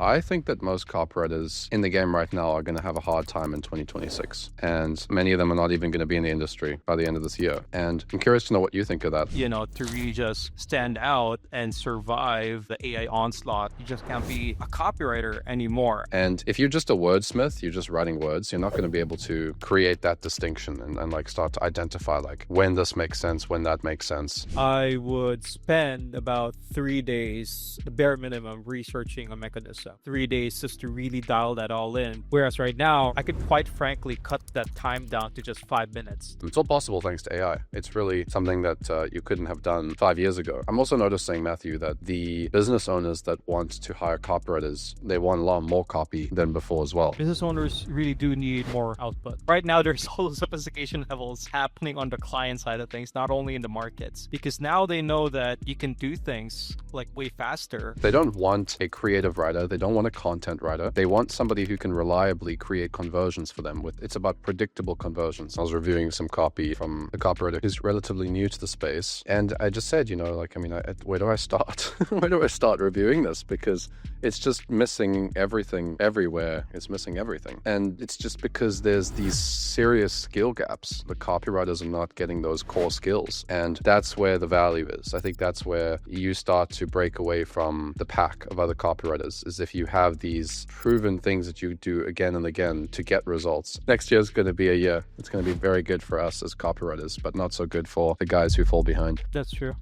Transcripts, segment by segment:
I think that most copywriters in the game right now are going to have a hard time in 2026. And many of them are not even going to be in the industry by the end of this year. And I'm curious to know what you think of that. To really just stand out and survive the AI onslaught, you just can't be a copywriter anymore. And if you're just a wordsmith, you're just writing words, you're not going to be able to create that distinction and like start to identify like when this makes sense, when that makes sense. I would spend about 3 days, the bare minimum, researching a mechanism. 3 days just to really dial that all in. Whereas right now, I could quite frankly cut that time down to just 5 minutes. It's all possible thanks to AI. It's really something that you couldn't have done 5 years ago. I'm also noticing, Matthew, that the business owners that want to hire copywriters, they want a lot more copy than before as well. Business owners really do need more output. Right now, there's all sophistication levels happening on the client side of things, not only in the markets, because now they know that you can do things like way faster. They don't want a creative writer. They don't want a content writer. They want somebody who can reliably create conversions for them. It's about predictable conversions. I was reviewing some copy from a copywriter who's relatively new to the space. And I just said, where do I start? Where do I start reviewing this? Because it's just missing everything everywhere. It's missing everything. And it's just because there's these serious skill gaps. The copywriters are not getting those core skills. And that's where the value is. I think that's where you start to break away from the pack of other copywriters, is if you have these proven things that you do again and again to get results. Next year is going to be a year. It's going to be very good for us as copywriters, but not so good for the guys who fall behind. That's true.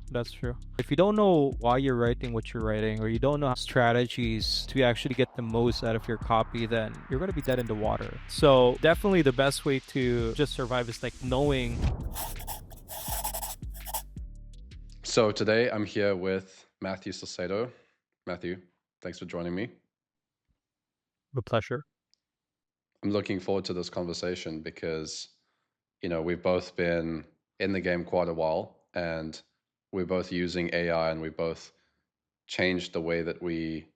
If you don't know why you're writing what you're writing, or you don't know strategies to actually get the most out of your copy, then you're going to be dead in the water. So definitely the best way to just survive is like knowing. So today I'm here with Matthew Salcedo. Matthew, thanks for joining me. A pleasure. I'm looking forward to this conversation because, we've both been in the game quite a while, and we're both using AI, and we both changed the way that we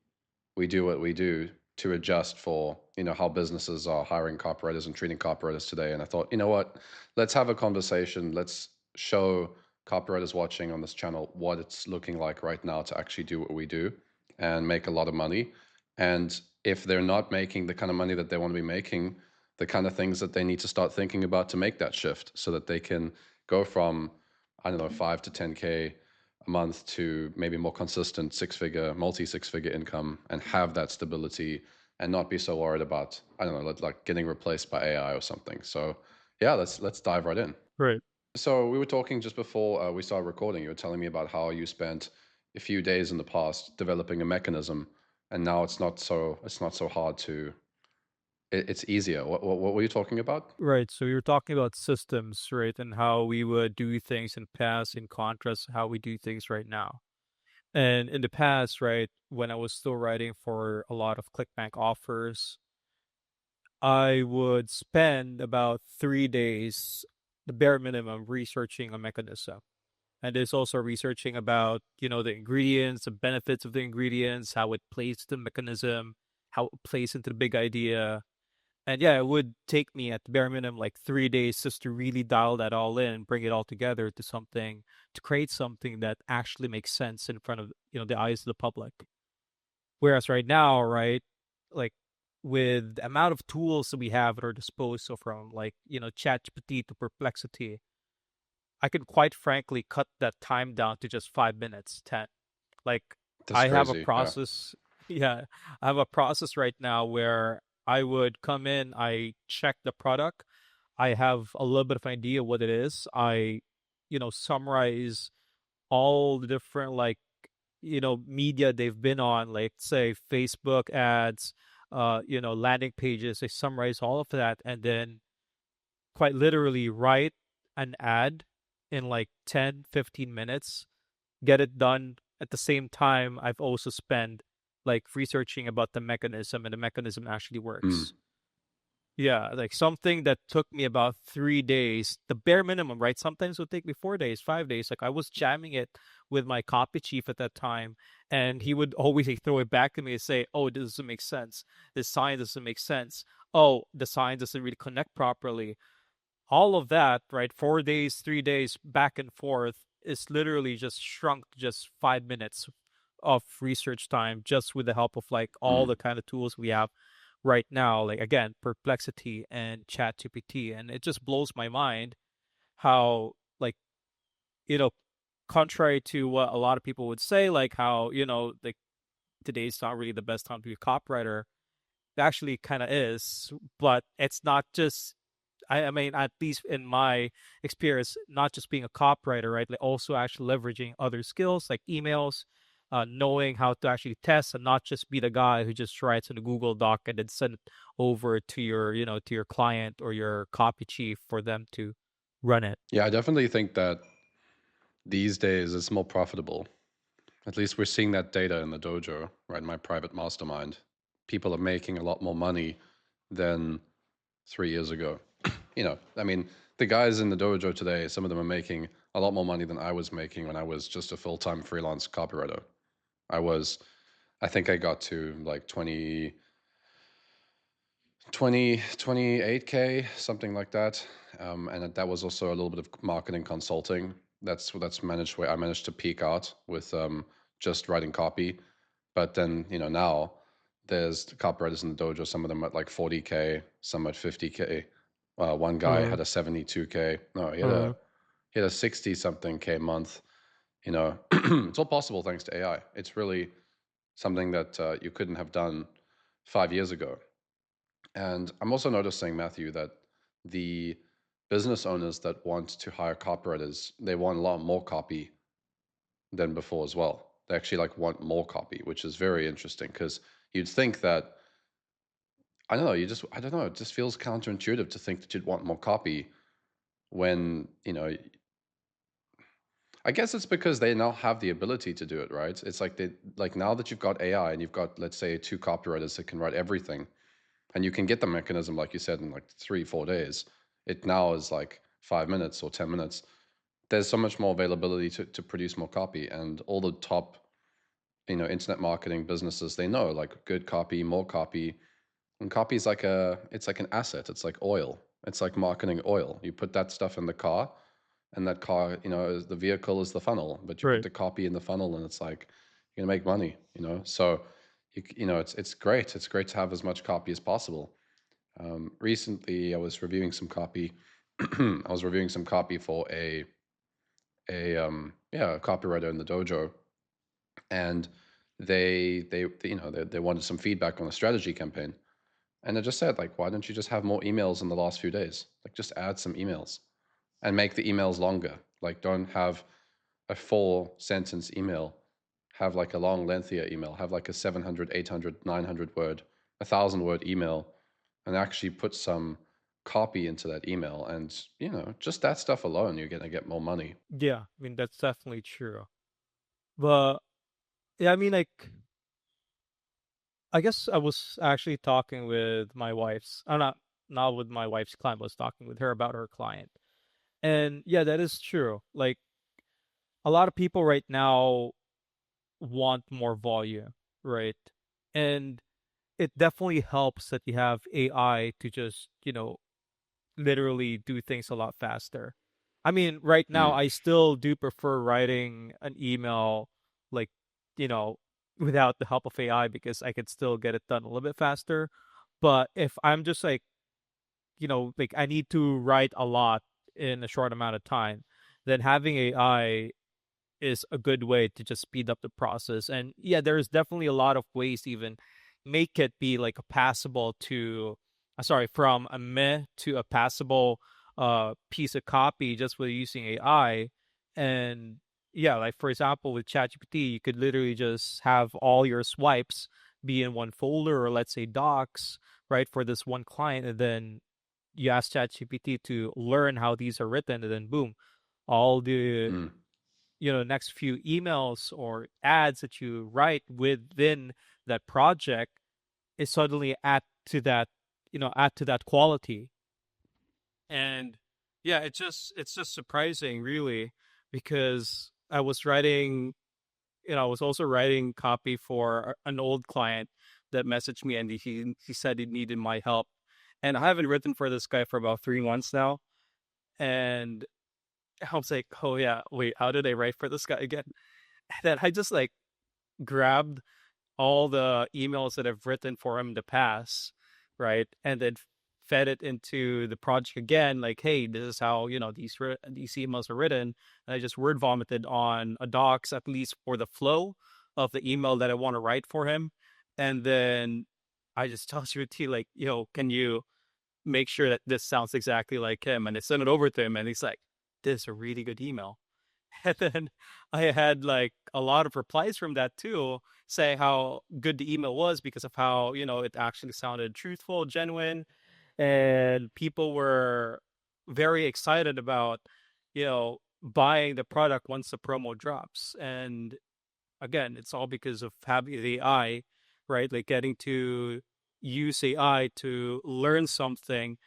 do what we do to adjust for, how businesses are hiring copywriters and treating copywriters today. And I thought, you know what, let's have a conversation. Let's show copywriters watching on this channel what it's looking like right now to actually do what we do and make a lot of money. And if they're not making the kind of money that they want to be making, the kind of things that they need to start thinking about to make that shift so that they can go from, 5 to 10K a month to maybe more consistent multi-six-figure income, and have that stability and not be so worried about, like getting replaced by AI or something. So yeah, let's dive right in. Right. So we were talking just before we started recording. You were telling me about how you spent a few days in the past developing a mechanism, and now it's not so hard to. It's easier. What were you talking about? Right. So we were talking about systems, right? And how we would do things in past in contrast to how we do things right now. And in the past, right, when I was still writing for a lot of ClickBank offers, I would spend about 3 days, the bare minimum, researching a mechanism. And there's also researching about, the ingredients, the benefits of the ingredients, how it plays the mechanism, how it plays into the big idea. And yeah, it would take me at the bare minimum like 3 days just to really dial that all in, bring it all together to create something that actually makes sense in front of, the eyes of the public. Whereas right now, right, like with the amount of tools that we have at our disposal, from like, ChatGPT to Perplexity, I could quite frankly cut that time down to just 5 minutes, 10. Like That's I have a crazy. process. Yeah, I have a process right now where I would come in, I check the product, I have a little bit of idea what it is. I, summarize all the different media they've been on, like say Facebook ads, landing pages. I summarize all of that, and then quite literally write an ad in like 10, 15 minutes, get it done. At the same time, I've also spent like researching about the mechanism, and the mechanism actually works. Yeah, like something that took me about 3 days, the bare minimum, right? Sometimes it would take me 4 days, 5 days. Like I was jamming it with my copy chief at that time, and he would always throw it back to me and say, "Oh, this doesn't make sense. This sign doesn't make sense. Oh, the sign doesn't really connect properly." All of that, right? 4 days, 3 days, back and forth, is literally just shrunk to just 5 minutes of research time just with the help of like all Mm. the kind of tools we have right now, like again, Perplexity and ChatGPT. And it just blows my mind how, like, you know, contrary to what a lot of people would say, like how, like today's not really the best time to be a copywriter. It actually kind of is, but it's not just, I mean, at least in my experience, not just being a copywriter, right? Like also actually leveraging other skills like emails, knowing how to actually test and not just be the guy who just writes in a Google Doc and then send it over to your, to your client or your copy chief for them to run it. Yeah, I definitely think that these days it's more profitable. At least we're seeing that data in the dojo, right? My private mastermind. People are making a lot more money than 3 years ago. I mean, the guys in the dojo today, some of them are making a lot more money than I was making when I was just a full-time freelance copywriter. I was, I think I got to like 28K, something like that. And that was also a little bit of marketing consulting. That's managed where I managed to peak out with just writing copy. But then, now there's the copywriters in the dojo, some of them at like 40K, some at 50K. One guy Uh, had a 72K. No, uh, he had a 60 something K month. It's all possible thanks to AI. It's really something that you couldn't have done 5 years ago. And I'm also noticing, Matthew, that the business owners that want to hire copywriters, they want a lot more copy than before as well. They actually like want more copy, which is very interesting because you'd think that, I don't know, I don't know, it just feels counterintuitive to think that you'd want more copy when, I guess it's because they now have the ability to do it, right? It's like like now that you've got AI and you've got, let's say, two copywriters that can write everything, and you can get the mechanism, like you said, in like 3 4 days. It now is like 5 minutes or 10 minutes. There's so much more availability to produce more copy, and all the top internet marketing businesses, they know like good copy, more copy. And copy is like it's like an asset. It's like oil. It's like marketing oil. You put that stuff in the car, and that car, the vehicle is the funnel, but you put right. the copy in the funnel, and it's like you're gonna make money. So it's great. It's great to have as much copy as possible. Recently, I was reviewing some copy. I was reviewing some copy for a copywriter in the dojo, and they wanted some feedback on a strategy campaign, and I just said, like, why don't you just have more emails in the last few days? Like, just add some emails and make the emails longer. Like, don't have a 4 sentence email. Have like a long, lengthier email. Have like a 700, 800, 900 word, 1,000 word email, and actually put some copy into that email. And, just that stuff alone, you're going to get more money. Yeah, I mean, that's definitely true. But yeah, I mean, like, I guess I was actually talking with my wife's, I'm not with my wife's client, I was talking with her about her client. And yeah, that is true. Like a lot of people right now want more volume, right? And it definitely helps that you have AI to just, literally do things a lot faster. I mean, right now Mm, I still do prefer writing an email like, you know, without the help of AI because I could still get it done a little bit faster. But if I'm just like, like I need to write a lot in a short amount of time, then having AI is a good way to just speed up the process. And yeah, there's definitely a lot of ways to even make it be like a passable to, sorry, from a meh to a passable piece of copy just with using AI. And yeah, like for example, with ChatGPT, you could literally just have all your swipes be in one folder or let's say docs, right, for this one client. And then you ask ChatGPT to learn how these are written, and then boom, all the mm. next few emails or ads that you write within that project is suddenly add to that quality. And yeah, it's just surprising really because I was also writing copy for an old client that messaged me, and he said he needed my help. And I haven't written for this guy for about 3 months now. And I was like, oh yeah, wait, how did I write for this guy again? And then I just like grabbed all the emails that I've written for him in the past, right? And then fed it into the project again, like, hey, this is how, these emails are written. And I just word vomited on a docs, at least for the flow of the email that I want to write for him. And then I just tell GPT, like, can you make sure that this sounds exactly like him? And I sent it over to him, and he's like, this is a really good email. And then I had like a lot of replies from that too, saying how good the email was because of how, it actually sounded truthful, genuine, and people were very excited about, buying the product once the promo drops. And again, it's all because of having the AI, right? Like getting to use AI to learn something,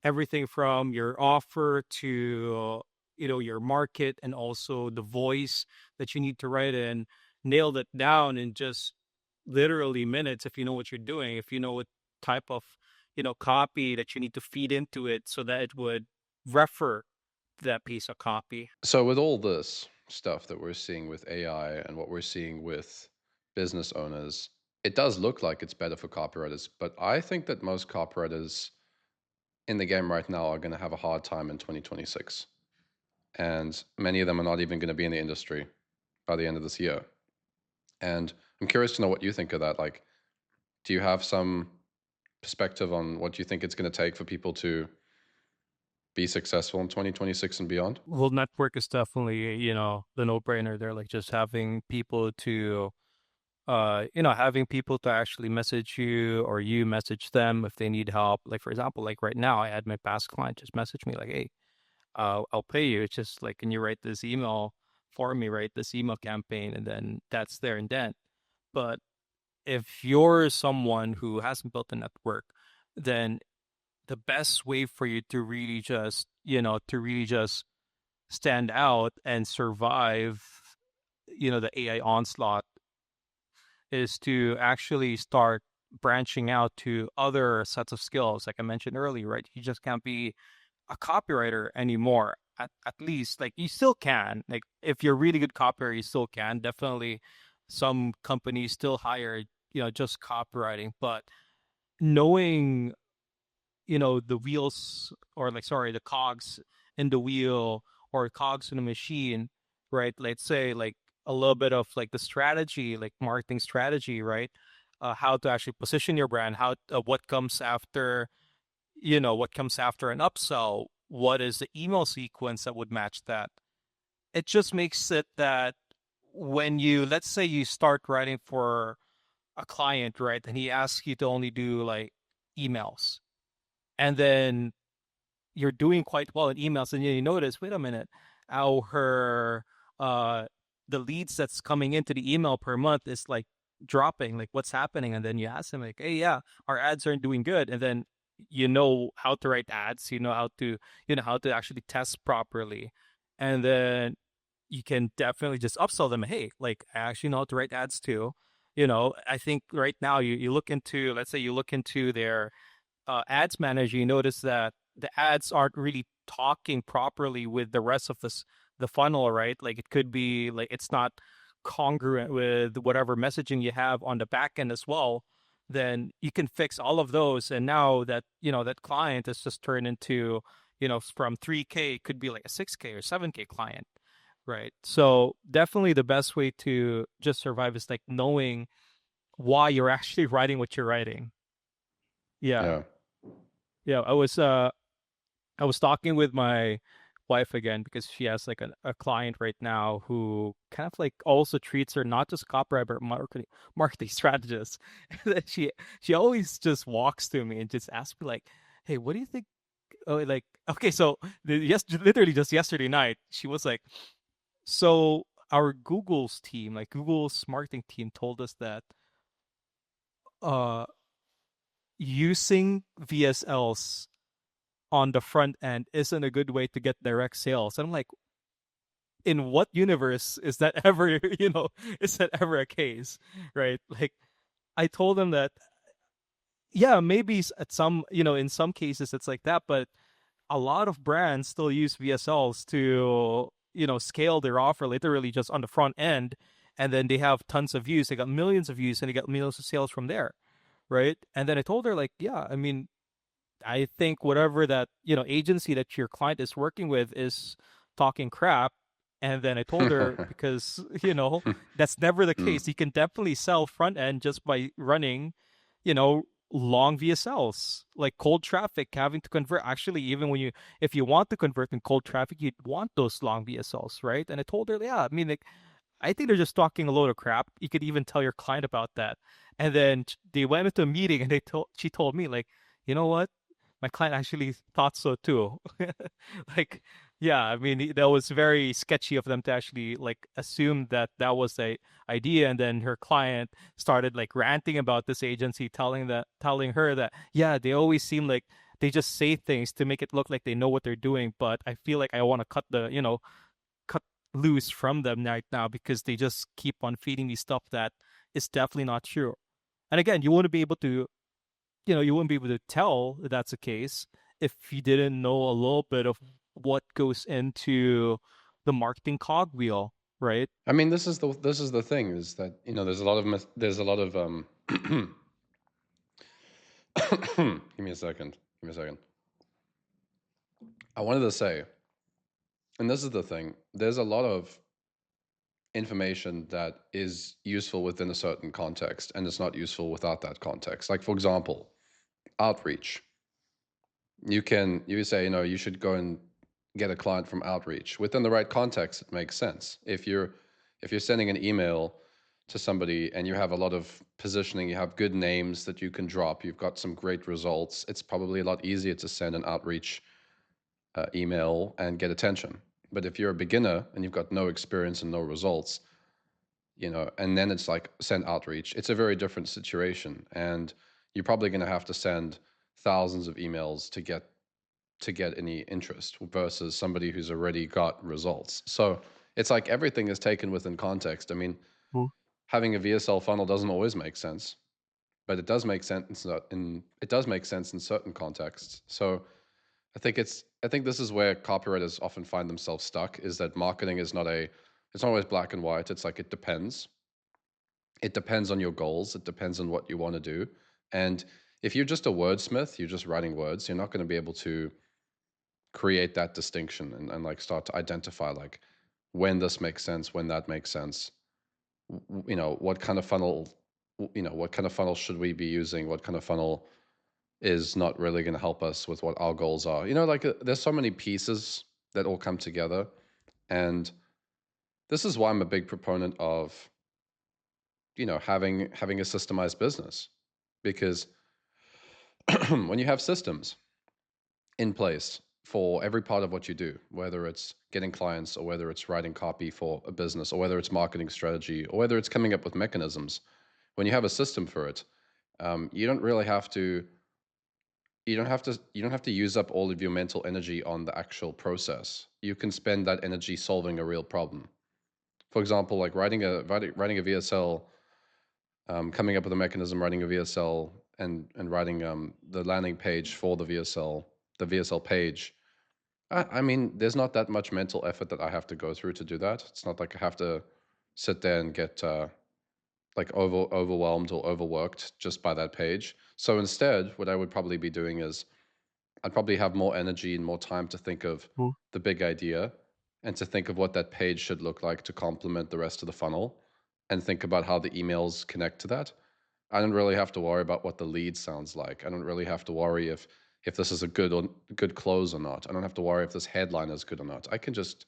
everything from your offer to your market, and also the voice that you need to write in, nailed it down in just literally minutes if you know what you're doing, if you know what type of copy that you need to feed into it so that it would refer that piece of copy. So with all this stuff that we're seeing with AI and what we're seeing with business owners, it does look like it's better for copywriters, but I think that most copywriters in the game right now are going to have a hard time in 2026. And many of them are not even going to be in the industry by the end of this year. And I'm curious to know what you think of that. Like, do you have some perspective on what you think it's going to take for people to be successful in 2026 and beyond? Well, network is definitely, the no-brainer there, like just having people to having people to actually message you, or you message them if they need help. Like for example, like right now I had my past client just message me like, hey, I'll pay you. It's just like, can you write this email for me, write this email campaign, and then that's there and then. But if you're someone who hasn't built a network, then the best way for you to really just, stand out and survive, the AI onslaught, is to actually start branching out to other sets of skills. Like I mentioned earlier, right? You just can't be a copywriter anymore. At least, like, you still can. Like, if you're a really good copywriter, you still can. Definitely, some companies still hire, just copywriting. But knowing, the wheels, or like, sorry, the cogs in the wheel, or cogs in the machine, right? Let's say like a little bit of like the strategy, like marketing strategy, right? How to actually position your brand, how what comes after, what comes after an upsell, what is the email sequence that would match that. It just makes it that when you, let's say you start writing for a client, right, and he asks you to only do like emails, and then you're doing quite well in emails, and you notice, wait a minute, our uh the leads that's coming into the email per month is like dropping, like what's happening? And then you ask him like, hey, yeah, our ads aren't doing good. And then you know how to write ads, how to actually test properly. And then you can definitely just upsell them, hey, like, I actually know how to write ads too. I think right now you look into, let's say you look into their ads manager, you notice that the ads aren't really talking properly with the rest of the funnel, right? Like, it could be like it's not congruent with whatever messaging you have on the back end as well. Then you can fix all of those, and now that that client has just turned into, from 3K, it could be like a 6K or 7K client, right? So definitely the best way to just survive is like knowing why you're actually writing what you're writing. Yeah. Yeah. Yeah, I was talking with my wife again because she has like a client right now who kind of like also treats her not just copywriter but marketing strategist. And then she always just walks to me and just asks me like, "Hey, what do you think?" Oh, like, okay, so literally just yesterday night, she was like, "So our Google's team, like Google's marketing team, told us that uh using VSLs on the front end isn't a good way to get direct sales." And I'm like, in what universe is that ever, is that ever a case, right? Like, I told them that, yeah, maybe at some, in some cases it's like that, but a lot of brands still use VSLs to, scale their offer literally just on the front end. and then they have tons of views. They got millions of views, and they got millions of sales from there, right? And then I told her like, yeah, I mean, I think whatever that, agency that your client is working with is talking crap. And then I told her, because, that's never the Mm. case. You can definitely sell front end just by running, you know, long VSLs, like cold traffic, having to convert. Actually, even if you want to convert in cold traffic, you'd want those long VSLs, right? And I told her, yeah, I mean, like, I think they're just talking a load of crap. You could even tell your client about that. And then they went into a meeting, and she told me like, you know what? My client actually thought so too. Like, yeah, I mean, that was very sketchy of them to actually like assume that that was the idea. And then her client started like ranting about this agency, telling her that, yeah, they always seem like they just say things to make it look like they know what they're doing. But I feel like I want to cut loose from them right now, because they just keep on feeding me stuff that is definitely not true. And again, you wouldn't be able to tell that that's the case if you didn't know a little bit of what goes into the marketing cogwheel, right? I mean, this is the thing is that there's a lot of there's a lot of give me a second. Give me a second. I wanted to say, and this is the thing. There's a lot of information that is useful within a certain context, and it's not useful without that context. Like for example, outreach. You say, you should go and get a client from outreach. Within the right context, it makes sense. If you're sending an email to somebody and you have a lot of positioning, you have good names that you can drop, you've got some great results, it's probably a lot easier to send an outreach email and get attention. But if you're a beginner and you've got no experience and no results, and then it's like send outreach, it's a very different situation. And you're probably going to have to send thousands of emails to get any interest versus somebody who's already got results. So it's like everything is taken within context. I mean, Mm. having a VSL funnel doesn't always make sense, but it does make sense in certain contexts. So I think this is where copywriters often find themselves stuck, is that marketing is not it's not always black and white. It's like it depends. It depends on your goals. It depends on what you want to do. And if you're just a wordsmith, you're just writing words, you're not going to be able to create that distinction and like start to identify like when this makes sense, when that makes sense. What kind of funnel, what kind of funnel should we be using? What kind of funnel is not really going to help us with what our goals are? Like there's so many pieces that all come together. And this is why I'm a big proponent of, having a systemized business, because when you have systems in place for every part of what you do, whether it's getting clients or whether it's writing copy for a business or whether it's marketing strategy or whether it's coming up with mechanisms, when you have a system for it, you don't really have to. You don't have to use up all of your mental energy on the actual process. You can spend that energy solving a real problem. For example, like writing a VSL, coming up with a mechanism, writing a VSL, and writing the landing page for the VSL page. I mean, there's not that much mental effort that I have to go through to do that. It's not like I have to sit there and get like overwhelmed or overworked just by that page. So instead, what I would probably be doing is I'd probably have more energy and more time to think of Mm. the big idea and to think of what that page should look like to complement the rest of the funnel and think about how the emails connect to that. I don't really have to worry about what the lead sounds like. I don't really have to worry if this is a good close or not. I don't have to worry if this headline is good or not. I can just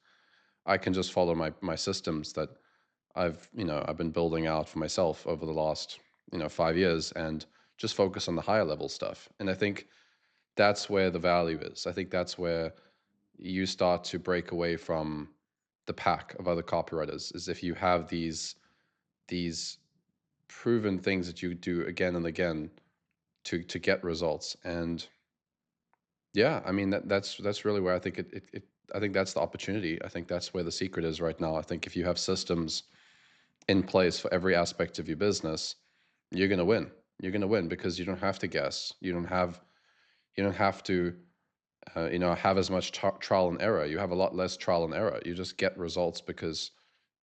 follow my systems that I've been building out for myself over the last 5 years and just focus on the higher level stuff. And I think that's where the value is. I think that's where you start to break away from the pack of other copywriters, is if you have these proven things that you do again and again to get results. And yeah, I mean that's really where I think I think that's the opportunity. I think that's where the secret is right now. I think if you have systems in place for every aspect of your business, you're going to win. You're going to win because you don't have to guess. You don't have to have as much trial and error. You have a lot less trial and error. You just get results because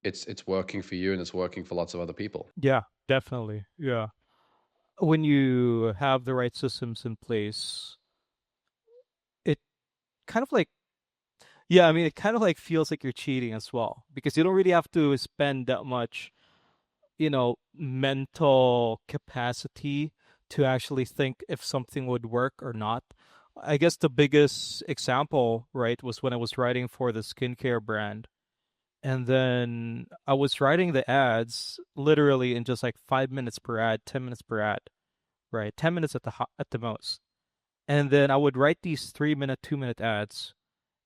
it's working for you and it's working for lots of other people. Yeah, definitely. Yeah. When you have the right systems in place, it kind of like, yeah, I mean, it kind of like feels like you're cheating as well because you don't really have to spend that much, mental capacity to actually think if something would work or not. I guess the biggest example, right, was when I was writing for the skincare brand. And then I was writing the ads literally in just like 5 minutes per ad, 10 minutes per ad, right? 10 minutes at the most. And then I would write these 3 minute, 2 minute ads,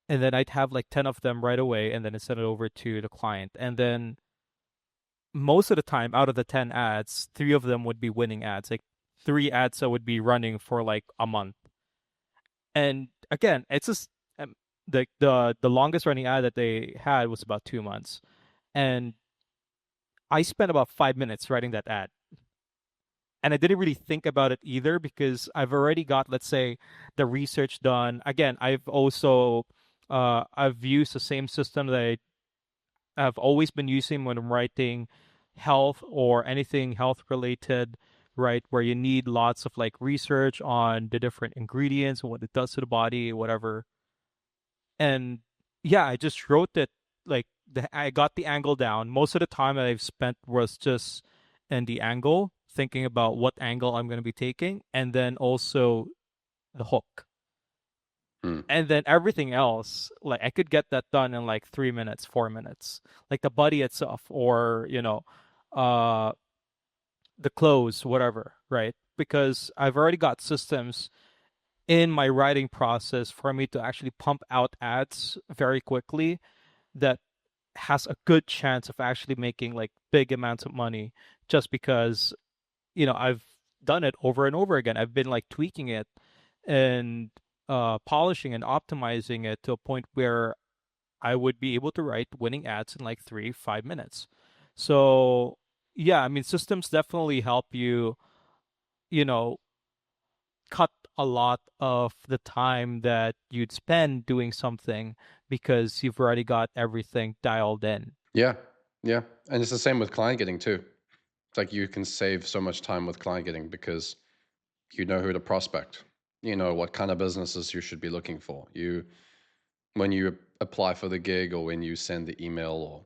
and then I'd have like 10 of them right away, and then I send it over to the client. And then most of the time, out of the 10 ads, three of them would be winning ads, like three ads that would be running for like a month. And again, it's just the longest running ad that they had was about 2 months. And I spent about 5 minutes writing that ad. And I didn't really think about it either because I've already got, let's say, the research done. Again, I've used the same system that I've always been using when I'm writing health or anything health related, right? Where you need lots of like research on the different ingredients and what it does to the body, whatever. And yeah, I just wrote it like I got the angle down. Most of the time that I've spent was just in the angle, thinking about what angle I'm going to be taking, and then also the hook. Hmm. And then everything else, like I could get that done in like 3 minutes, 4 minutes, like the body itself, or uh, the clothes, whatever, right? Because I've already got systems in my writing process for me to actually pump out ads very quickly that has a good chance of actually making like big amounts of money just because I've done it over and over again. I've been like tweaking it and polishing and optimizing it to a point where I would be able to write winning ads in like 3 5 minutes. So yeah, I mean systems definitely help you, you know cut a lot of the time that you'd spend doing something because you've already got everything dialed in. Yeah, yeah, and it's the same with client getting too. It's like you can save so much time with client getting because you know who to prospect. You know what kind of businesses you should be looking for. You when you apply for the gig or when you send the email or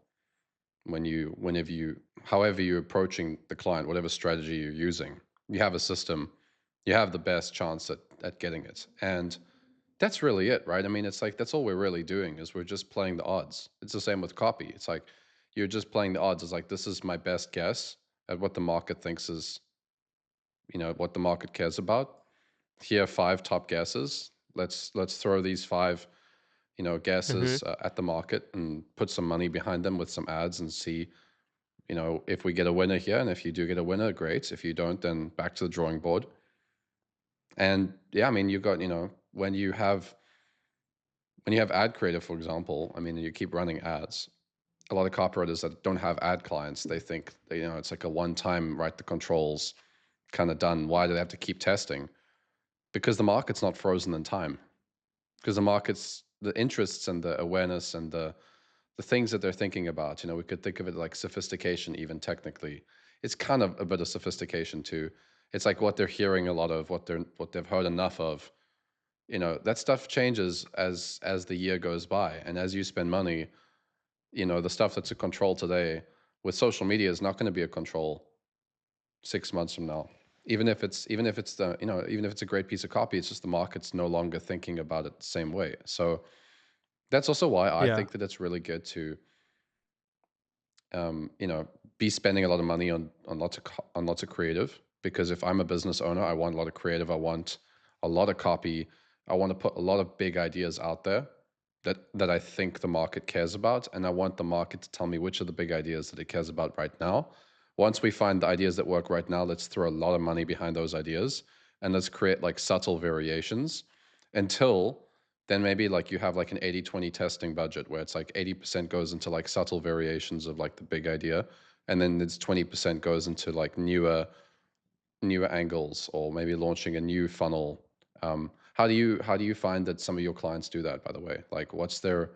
whenever you however you're approaching the client, whatever strategy you're using, you have a system, you have the best chance at getting it. And that's really it, right? I mean, it's like that's all we're really doing is we're just playing the odds. It's the same with copy. It's like you're just playing the odds. It's like this is my best guess at what the market thinks is, what the market cares about. Here are five top guesses. Let's throw these five, Mm-hmm. guesses at the market and put some money behind them with some ads and see, if we get a winner here. And if you do get a winner, great. If you don't, then back to the drawing board. And yeah, I mean, you've got, when you have ad creative, for example, I mean, you keep running ads. A lot of copywriters that don't have ad clients, they think, it's like a one-time write the controls kind of done. Why do they have to keep testing? Because the market's not frozen in time. Because the interests and the awareness and the things that they're thinking about, we could think of it like sophistication, even technically. It's kind of a bit of sophistication too. It's like what they're hearing a lot of, what they've heard enough of. That stuff changes as the year goes by, and as you spend money, the stuff that's a control today with social media is not going to be a control 6 months from now. Even if it's a great piece of copy, it's just the market's no longer thinking about it the same way. So that's also why I Yeah. think that it's really good to be spending a lot of money on lots of creative. Because if I'm a business owner, I want a lot of creative. I want a lot of copy. I want to put a lot of big ideas out there that I think the market cares about, and I want the market to tell me which are the big ideas that it cares about right now. Once we find the ideas that work right now, let's throw a lot of money behind those ideas and let's create like subtle variations until then maybe like you have like an 80-20 testing budget where it's like 80% goes into like subtle variations of like the big idea, and then it's 20% goes into like newer angles or maybe launching a new funnel. How do you find that some of your clients do that, by the way? Like what's their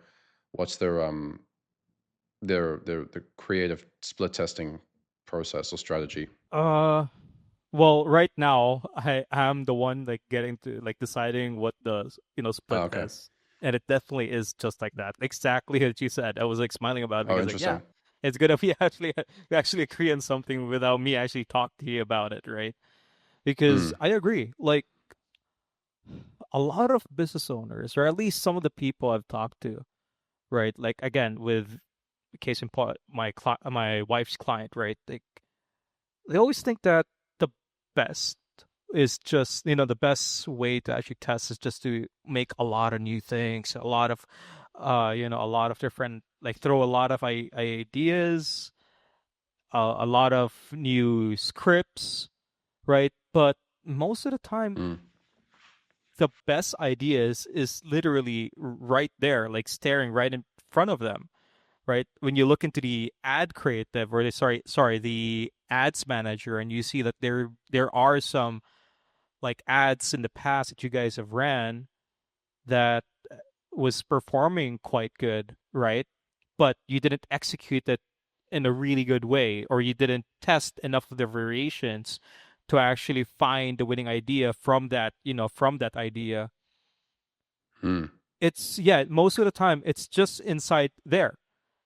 the creative split testing process or strategy? Uh, well, right now I am the one like getting to like deciding what the split Okay. is, and it definitely is just like that, exactly as you said. I was like smiling about it Oh, because like yeah, interesting. it's good if we actually we actually agree on something without me actually talk to you about it, right? Because Mm. I agree, like a lot of business owners, or at least some of the people I've talked to, right? Like again, with case in point, my wife's client, right? Like they always think that the best is just the best way to actually test is just to make a lot of new things, a lot of a lot of different, like throw a lot of ideas, a lot of new scripts, right? But most of the time Mm. the best ideas is literally right there, like staring right in front of them, right? When you look into the ad creative, or the ads manager, and you see that there are some like ads in the past that you guys have ran that was performing quite good, right? But you didn't execute it in a really good way, or you didn't test enough of the variations to actually find the winning idea from that idea. Mm. It's yeah, most of the time it's just inside there,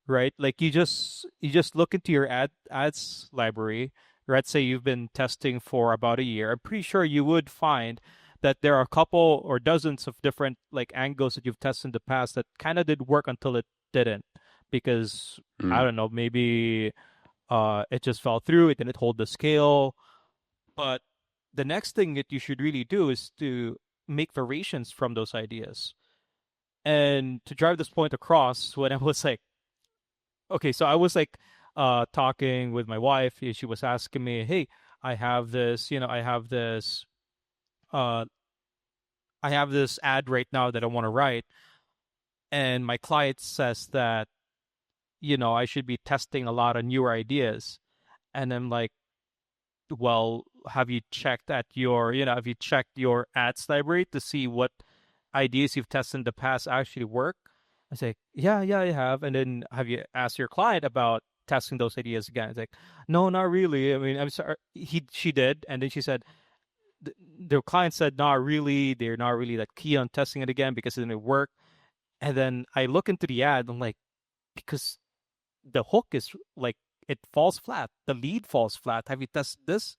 right? Like you just look into your ads library. Let's say you've been testing for about a year. I'm pretty sure you would find that there are a couple or dozens of different like angles that you've tested in the past that kind of did work until it didn't, because I Mm. don't know, maybe it just fell through, it didn't hold the scale. But the next thing that you should really do is to make variations from those ideas. And to drive this point across, when I was like, okay, so I was like talking with my wife. She was asking me, "Hey, I have this, uh I have this ad right now that I want to write, and my client says that, I should be testing a lot of newer ideas." And I'm like, "Well, have you checked your ads library to see what ideas you've tested in the past actually work?" I say, "Yeah, yeah, I have." And then, "Have you asked your client about testing those ideas again?" It's like, "No, not really. I mean, I'm sorry." She did, and then she said, the client said, "Not really. They're not really that key on testing it again because it didn't work." And then I look into the ad. I'm like, because the hook is like it falls flat. The lead falls flat. Have you tested this?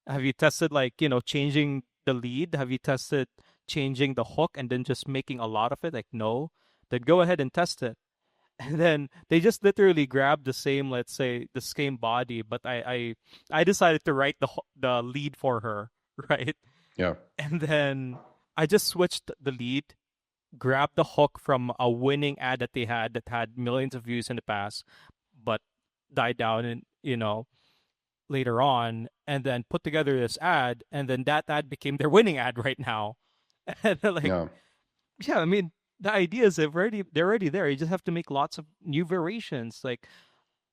Have you tested like, changing the lead? Have you tested changing the hook and then just making a lot of it? Like, no. Then go ahead and test it. And then they just literally grabbed the same, let's say, the same body, but I decided to write the lead for her, right? Yeah. And then I just switched the lead, grabbed the hook from a winning ad that they had that had millions of views in the past, but died down and later on, and then put together this ad, and then that ad became their winning ad right now. And they're like, Yeah. yeah, I mean, the ideas they're already there. You just have to make lots of new variations. Like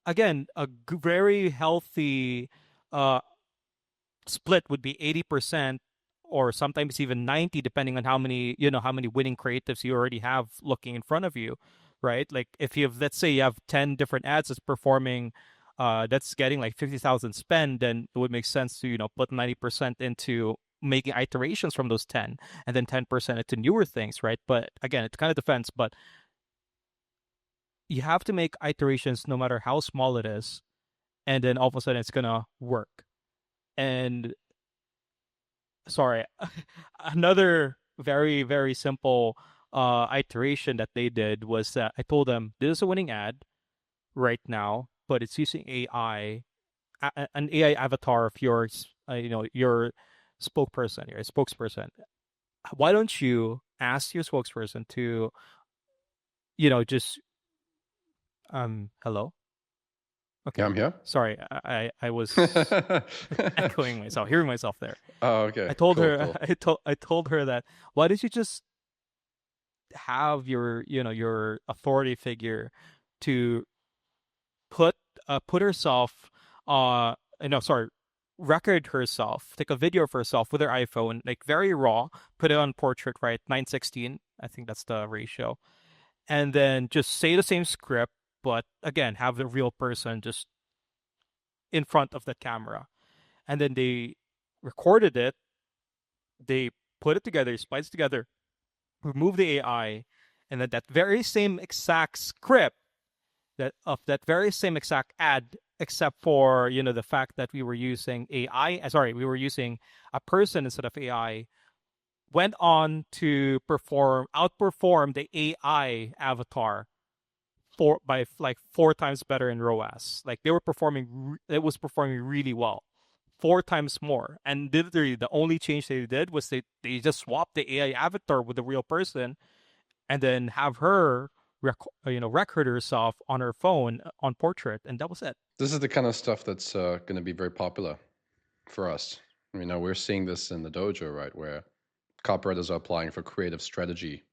again, a very healthy uh split would be 80%, or sometimes even 90, depending on how many winning creatives you already have looking in front of you, right? Like if let's say you have 10 different ads that's performing, that's getting like 50,000 spend, then it would make sense to put 90% into making iterations from those 10, and then 10% into newer things, right? But again, it kind of depends. But you have to make iterations no matter how small it is, and then all of a sudden it's gonna work. And sorry, another very, very simple iteration that they did was that I told them, this is a winning ad right now, but it's using AI, an AI avatar of yours, your spokesperson. Why don't you ask your spokesperson to, just hello? Yeah, Okay. I'm here. Sorry, I was echoing myself, hearing myself there. Oh, okay. I told Cool, her cool. I told her that, why don't you just have your authority figure to put put herself no, sorry, record herself, take a video of herself with her iPhone, like very raw, put it on portrait, right, 9:16, I think that's the ratio, and then just say the same script, but again, have the real person just in front of the camera. And then they recorded it, they put it together, spliced it together, remove the AI, and then that very same exact script that of that very same exact ad, except for the fact that we were using AI. Sorry, we were using a person instead of AI. Went on to outperform the AI avatar by like four times better in ROAS. Like they were performing, it was performing really well, four times more. And literally, the only change they did was they just swapped the AI avatar with the real person, and then have her record herself on her phone on portrait, and that was it. This is the kind of stuff that's going to be very popular for us. We're seeing this in the dojo, right, where copywriters are applying for creative strategy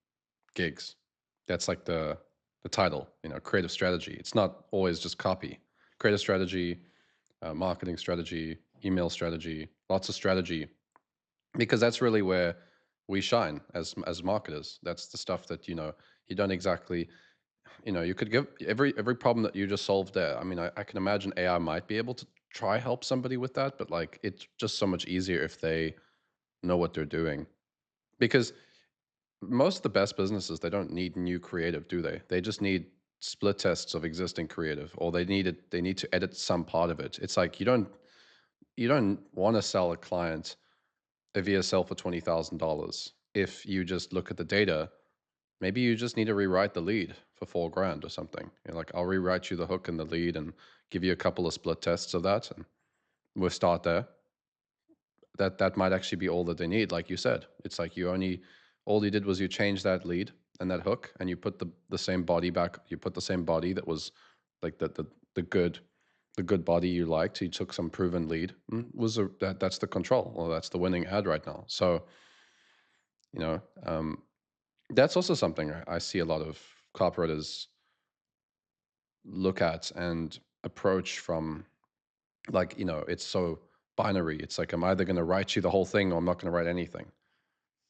gigs. That's like the title, creative strategy. It's not always just copy. Creative strategy, marketing strategy, email strategy, lots of strategy, because that's really where we shine as marketers. That's the stuff that you don't exactly, you could give every problem that you just solved there. I can imagine AI might be able to try help somebody with that, but like it's just so much easier if they know what they're doing. Because most of the best businesses, they don't need new creative, do they? They just need split tests of existing creative, or they need to edit some part of it. It's like you don't want to sell a client a VSL for $20,000 if you just look at the data. Maybe you just need to rewrite the lead for 4 grand or something. Like, I'll rewrite you the hook and the lead and give you a couple of split tests of that, and we'll start there. That might actually be all that they need. Like you said, it's like all you did was you change that lead and that hook, and you put the same body back. You put the same body that was like the good body you liked. You took some proven lead. That's the control, or that's the winning ad right now. So you know that's also something I see a lot of copywriters look at and approach from, like, it's so binary. It's like, I'm either going to write you the whole thing or I'm not going to write anything.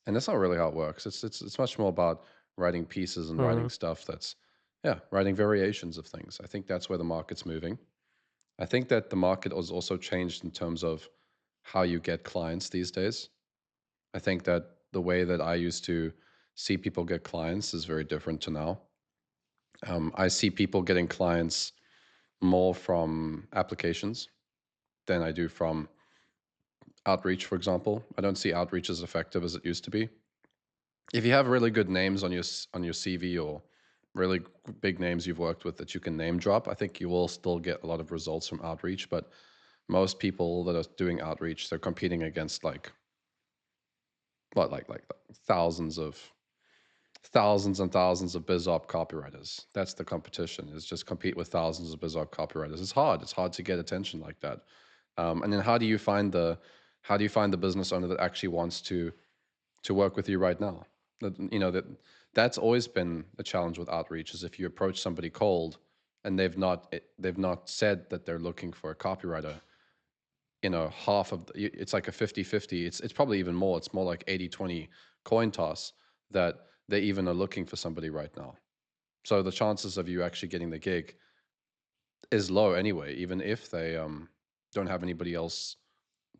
And that's not really how it works. It's much more about writing pieces and writing stuff that's, yeah, writing variations of things. I think that's where the market's moving. I think that the market has also changed in terms of how you get clients these days. I think that the way that I used to see people get clients is very different to now. I see people getting clients more from applications than I do from outreach, for example. I don't see outreach as effective as it used to be. If you have really good names on your CV, or really big names you've worked with that you can name drop, I think you will still get a lot of results from outreach. But most people that are doing outreach, they're competing against like thousands and thousands of BizOp copywriters. That's the competition, is just compete with thousands of BizOp copywriters. It's hard. It's hard to get attention like that. And then how do you find the business owner that actually wants to work with you right now? That's always been a challenge with outreach, is if you approach somebody cold and they've not said that they're looking for a copywriter, half of it's like a 50-50. It's probably even more. It's more like 80-20 coin toss that they even are looking for somebody right now. So the chances of you actually getting the gig is low anyway. Even if they don't have anybody else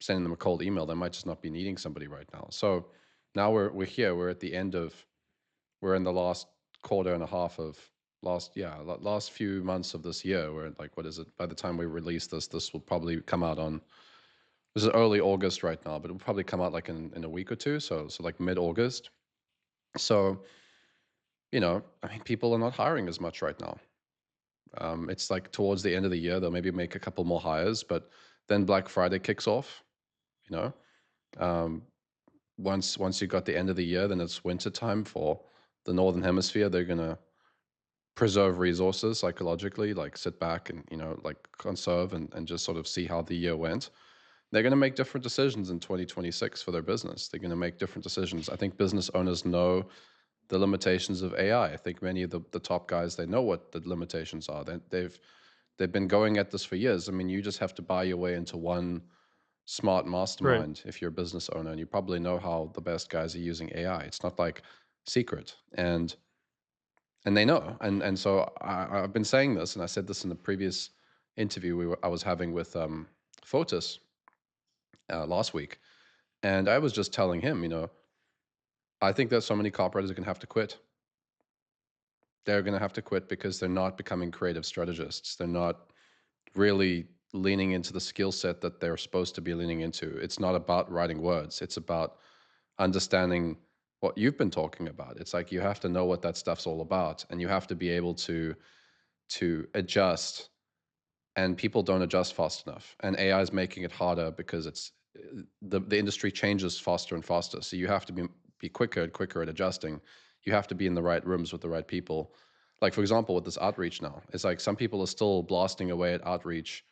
sending them a cold email, they might just not be needing somebody right now. So now we're here. We're in the last quarter and a half of last few months of this year. We're like, what is it? By the time we release this will probably come out on, this is early August right now, but it'll probably come out like in a week or two. So like mid-August. So, people are not hiring as much right now. It's like towards the end of the year, they'll maybe make a couple more hires, but then Black Friday kicks off, you know. Um, once you got the end of the year, then it's winter time for the Northern Hemisphere. They're gonna preserve resources psychologically, like sit back and, like conserve and just sort of see how the year went. They're going to make different decisions in 2026 for their business. They're going to make different decisions. I think business owners know the limitations of AI. I think many of the top guys, they know what the limitations are. They've been going at this for years. You just have to buy your way into one smart Right. mastermind if you're a business owner, and you probably know how the best guys are using AI. It's not like secret. And and they know. And so I've been saying this, and I said this in the previous interview I was having with Fotis last week, and I was just telling him, I think that so many copywriters are going to have to quit. They're going to have to quit because they're not becoming creative strategists. They're not really leaning into the skill set that they're supposed to be leaning into. It's not about writing words. It's about understanding what you've been talking about. It's like you have to know what that stuff's all about, and you have to be able to adjust. And people don't adjust fast enough. And AI is making it harder because it's the industry changes faster and faster. So you have to be quicker and quicker at adjusting. You have to be in the right rooms with the right people. Like for example, with this outreach now, it's like some people are still blasting away at outreach,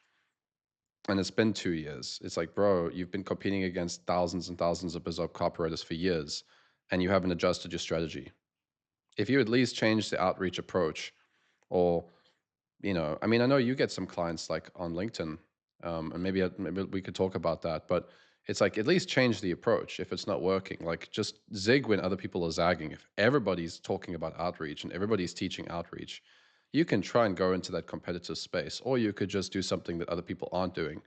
and it's been 2 years. It's like, bro, you've been competing against thousands and thousands of bizarre copywriters for years, and you haven't adjusted your strategy. If you at least change the outreach approach, or I mean, I know you get some clients like on LinkedIn, and maybe we could talk about that. But it's like at least change the approach if it's not working. Like just zig when other people are zagging. If everybody's talking about outreach and everybody's teaching outreach, you can try and go into that competitive space, or you could just do something that other people aren't doing,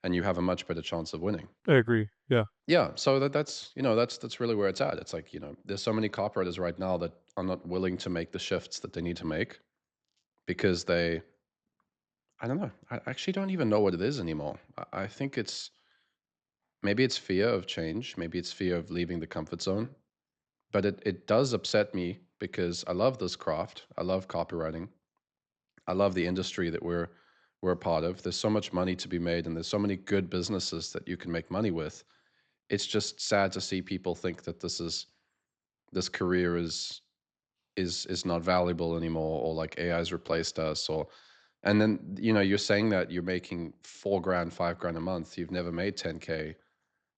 and you have a much better chance of winning. I agree. Yeah. Yeah, so that's really where it's at. It's like there's so many copywriters right now that are not willing to make the shifts that they need to make because I don't know. I actually don't even know what it is anymore. I think maybe it's fear of change. Maybe it's fear of leaving the comfort zone. But it does upset me because I love this craft. I love copywriting. I love the industry that we're a part of. There's so much money to be made, and there's so many good businesses that you can make money with. It's just sad to see people think that this career is not valuable anymore, or like AI's replaced us, or and then you're saying that you're making 4 grand, 5 grand a month. You've never made 10K.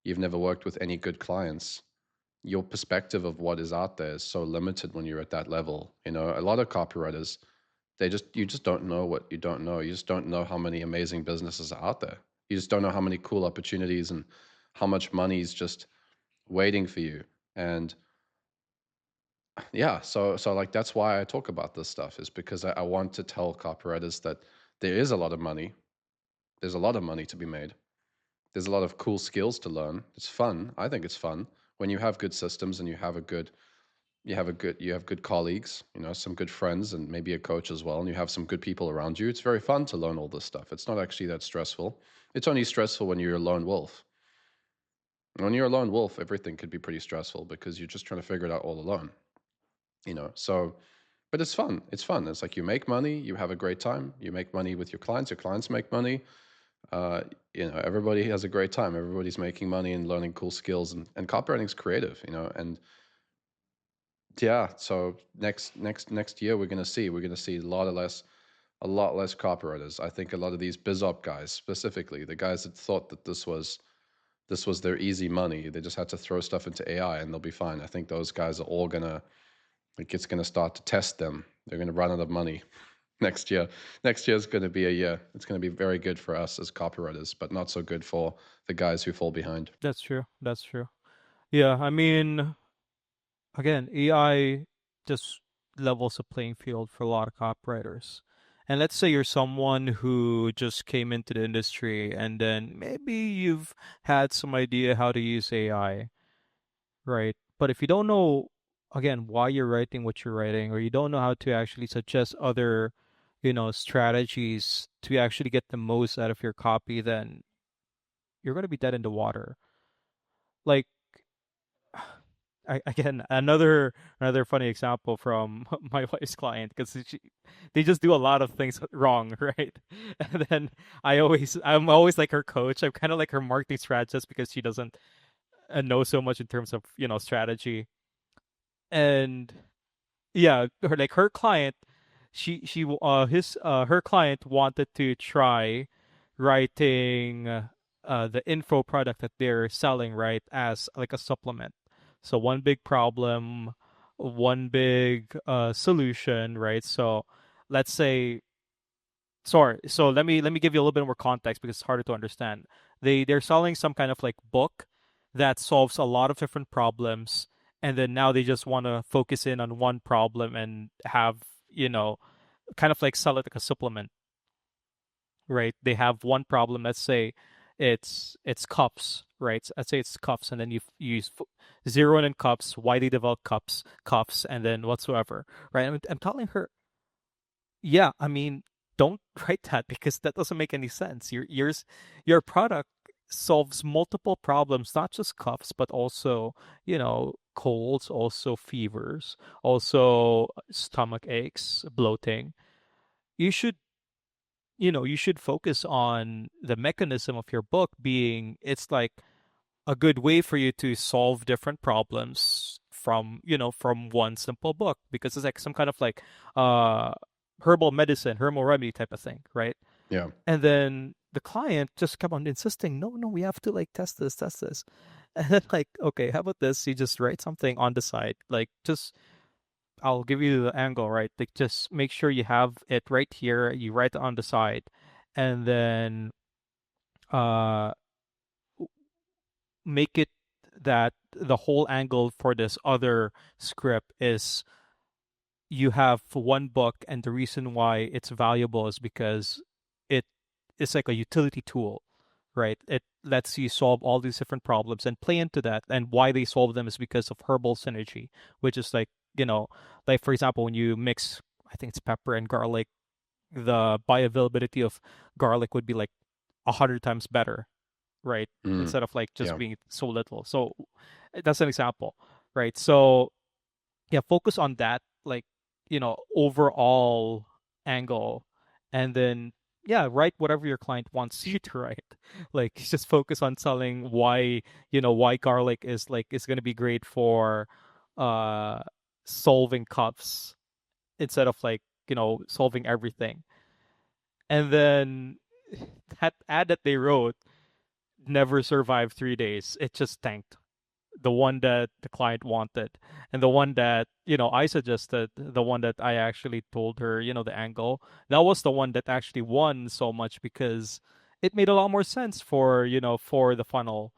You've never worked with any good clients. Your perspective of what is out there is so limited when you're at that level. A lot of copywriters, you just don't know what you don't know. You just don't know how many amazing businesses are out there. You just don't know how many cool opportunities and how much money is just waiting for you. And yeah, so like that's why I talk about this stuff, is because I want to tell copywriters that there is a lot of money. There's a lot of money to be made. There's a lot of cool skills to learn. It's fun. I think it's fun when you have good systems and you have good colleagues, some good friends, and maybe a coach as well, and you have some good people around you. It's very fun to learn all this stuff. It's not actually that stressful. It's only stressful when you're a lone wolf. When you're a lone wolf, everything could be pretty stressful because you're just trying to figure it out all alone. So but it's fun. It's fun. It's like you make money, you have a great time, you make money with your clients make money. uh, Everybody has a great time. Everybody's making money and learning cool skills, and copywriting's creative, and yeah. So next year we're gonna see a lot less copywriters. I think a lot of these biz op guys, specifically the guys that thought that this was their easy money, they just had to throw stuff into AI and they'll be fine. I think those guys are all gonna like it's gonna start to test them. They're gonna run out of money next year. Next year is going to be a year. It's going to be very good for us as copywriters, but not so good for the guys who fall behind. That's true. That's true. Yeah, I mean, again, AI just levels the playing field for a lot of copywriters. And let's say you're someone who just came into the industry and then maybe you've had some idea how to use AI, right? But if you don't know, again, why you're writing what you're writing, or you don't know how to actually suggest other, strategies to actually get the most out of your copy, then you're going to be dead in the water. Like, again, another funny example from my wife's client, because they just do a lot of things wrong, right? And then I'm always like her coach. I'm kind of like her marketing strategist because she doesn't know so much in terms of strategy. And yeah, her client, her client wanted to try writing the info product that they're selling, right, as like a supplement. So one big problem, one big solution, right? So let's say, sorry, so let me give you a little bit more context because it's harder to understand. They're selling some kind of like book that solves a lot of different problems, and then now they just want to focus in on one problem and have kind of like sell it like a supplement, right? They have one problem. Let's say it's cups, right? Let's say it's cups, and then zero in cups, why they develop cups, and then whatsoever, right? I'm telling her, yeah, I mean, don't write that because that doesn't make any sense. Your product solves multiple problems, not just coughs, but also, colds, also fevers, also stomach aches, bloating. You should, you should focus on the mechanism of your book being it's like a good way for you to solve different problems from one simple book because it's like some kind of like uh herbal medicine, herbal remedy type of thing, right? Yeah. And then the client just kept on insisting, no, no, we have to like test this. And then like, okay, how about this? You just write something on the side, like just I'll give you the angle, right? Like just make sure you have it right here. You write it on the side, and then uh make it that the whole angle for this other script is you have one book, and the reason why it's valuable is because it is like a utility tool, right? It lets you solve all these different problems and play into that. And why they solve them is because of herbal synergy, which is like, like for example, when you mix, I think it's pepper and garlic, the bioavailability of garlic would be like 100 times better, right? Mm. Instead of like just Yeah. being so little. So that's an example, right? So yeah, focus on that, like, overall angle, and then yeah, write whatever your client wants you to write. Like just focus on selling why garlic is going to be great for uh solving cups instead of like, solving everything. And then that ad that they wrote never survived 3 days. It just tanked. The one that the client wanted, and the one that I suggested, the one that I actually told her, the angle, that was the one that actually won so much because it made a lot more sense for the funnel.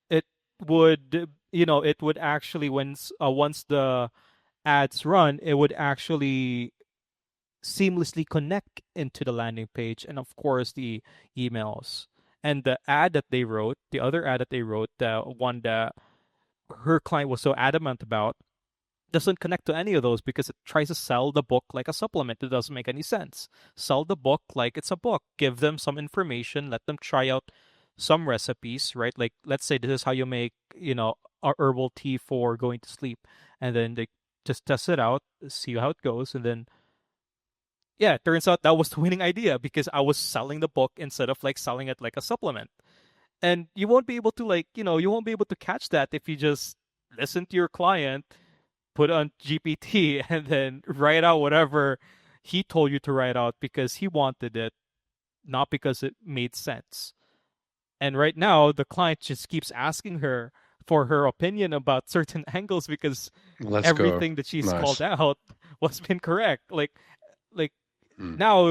It it would actually, once the ads run, it would actually seamlessly connect into the landing page and of course the emails. And the ad that they wrote, the other ad that they wrote, the one that her client was so adamant about, doesn't connect to any of those because it tries to sell the book like a supplement. It doesn't make any sense. Sell the book like it's a book. Give them some information. Let them try out some recipes, right? Like, let's say this is how you make, a herbal tea for going to sleep. And then they just test it out, see how it goes. And then, yeah, it turns out that was the winning idea because I was selling the book instead of like selling it like a supplement. And you won't be able to like, you won't be able to catch that if you just listen to your client, put on GPT, and then write out whatever he told you to write out because he wanted it, not because it made sense. And right now the client just keeps asking her for her opinion about certain angles because Let's go. everything that she's called Nice. out was been correct. Like Mm. now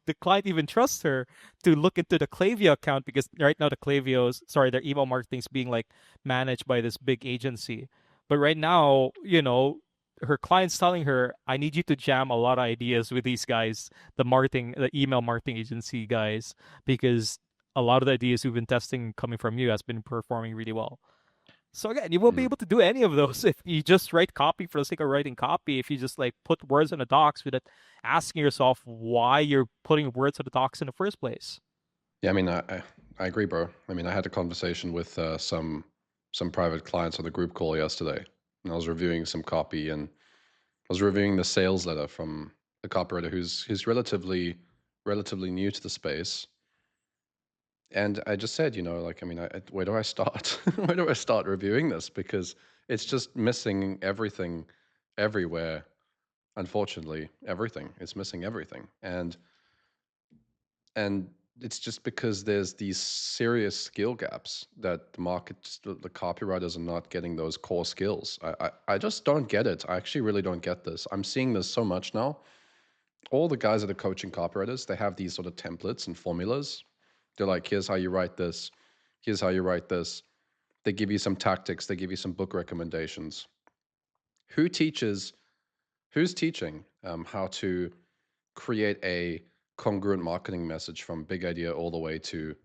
the client even trusts her to look into the Klaviyo account because right now their email marketing is being like managed by this big agency. But right now, her client's telling her, I need you to jam a lot of ideas with these guys, the email marketing agency guys, because a lot of the ideas we've been testing coming from you has been performing really well. So again, you won't be Mm. able to do any of those if you just write copy for the sake of writing copy. If you just like put words in the docs without asking yourself why you're putting words in the docs in the first place. Yeah, I mean, I agree, bro. I mean, I had a conversation with some private clients on the group call yesterday, and I was reviewing some copy, and I was reviewing the sales letter from a copywriter who's relatively new to the space. And I just said, like, I mean, where do I start? Where do I start reviewing this? Because it's just missing everything everywhere. Unfortunately, everything. It's missing everything. And it's just because there's these serious skill gaps that the market, the copywriters are not getting those core skills. I just don't get it. I actually really don't get this. I'm seeing this so much now. All the guys that are coaching copywriters, they have these sort of templates and formulas. They're like, here's how you write this. Here's how you write this. They give you some tactics. They give you some book recommendations. Who teaches Who's teaching how to create a congruent marketing message from big idea all the way to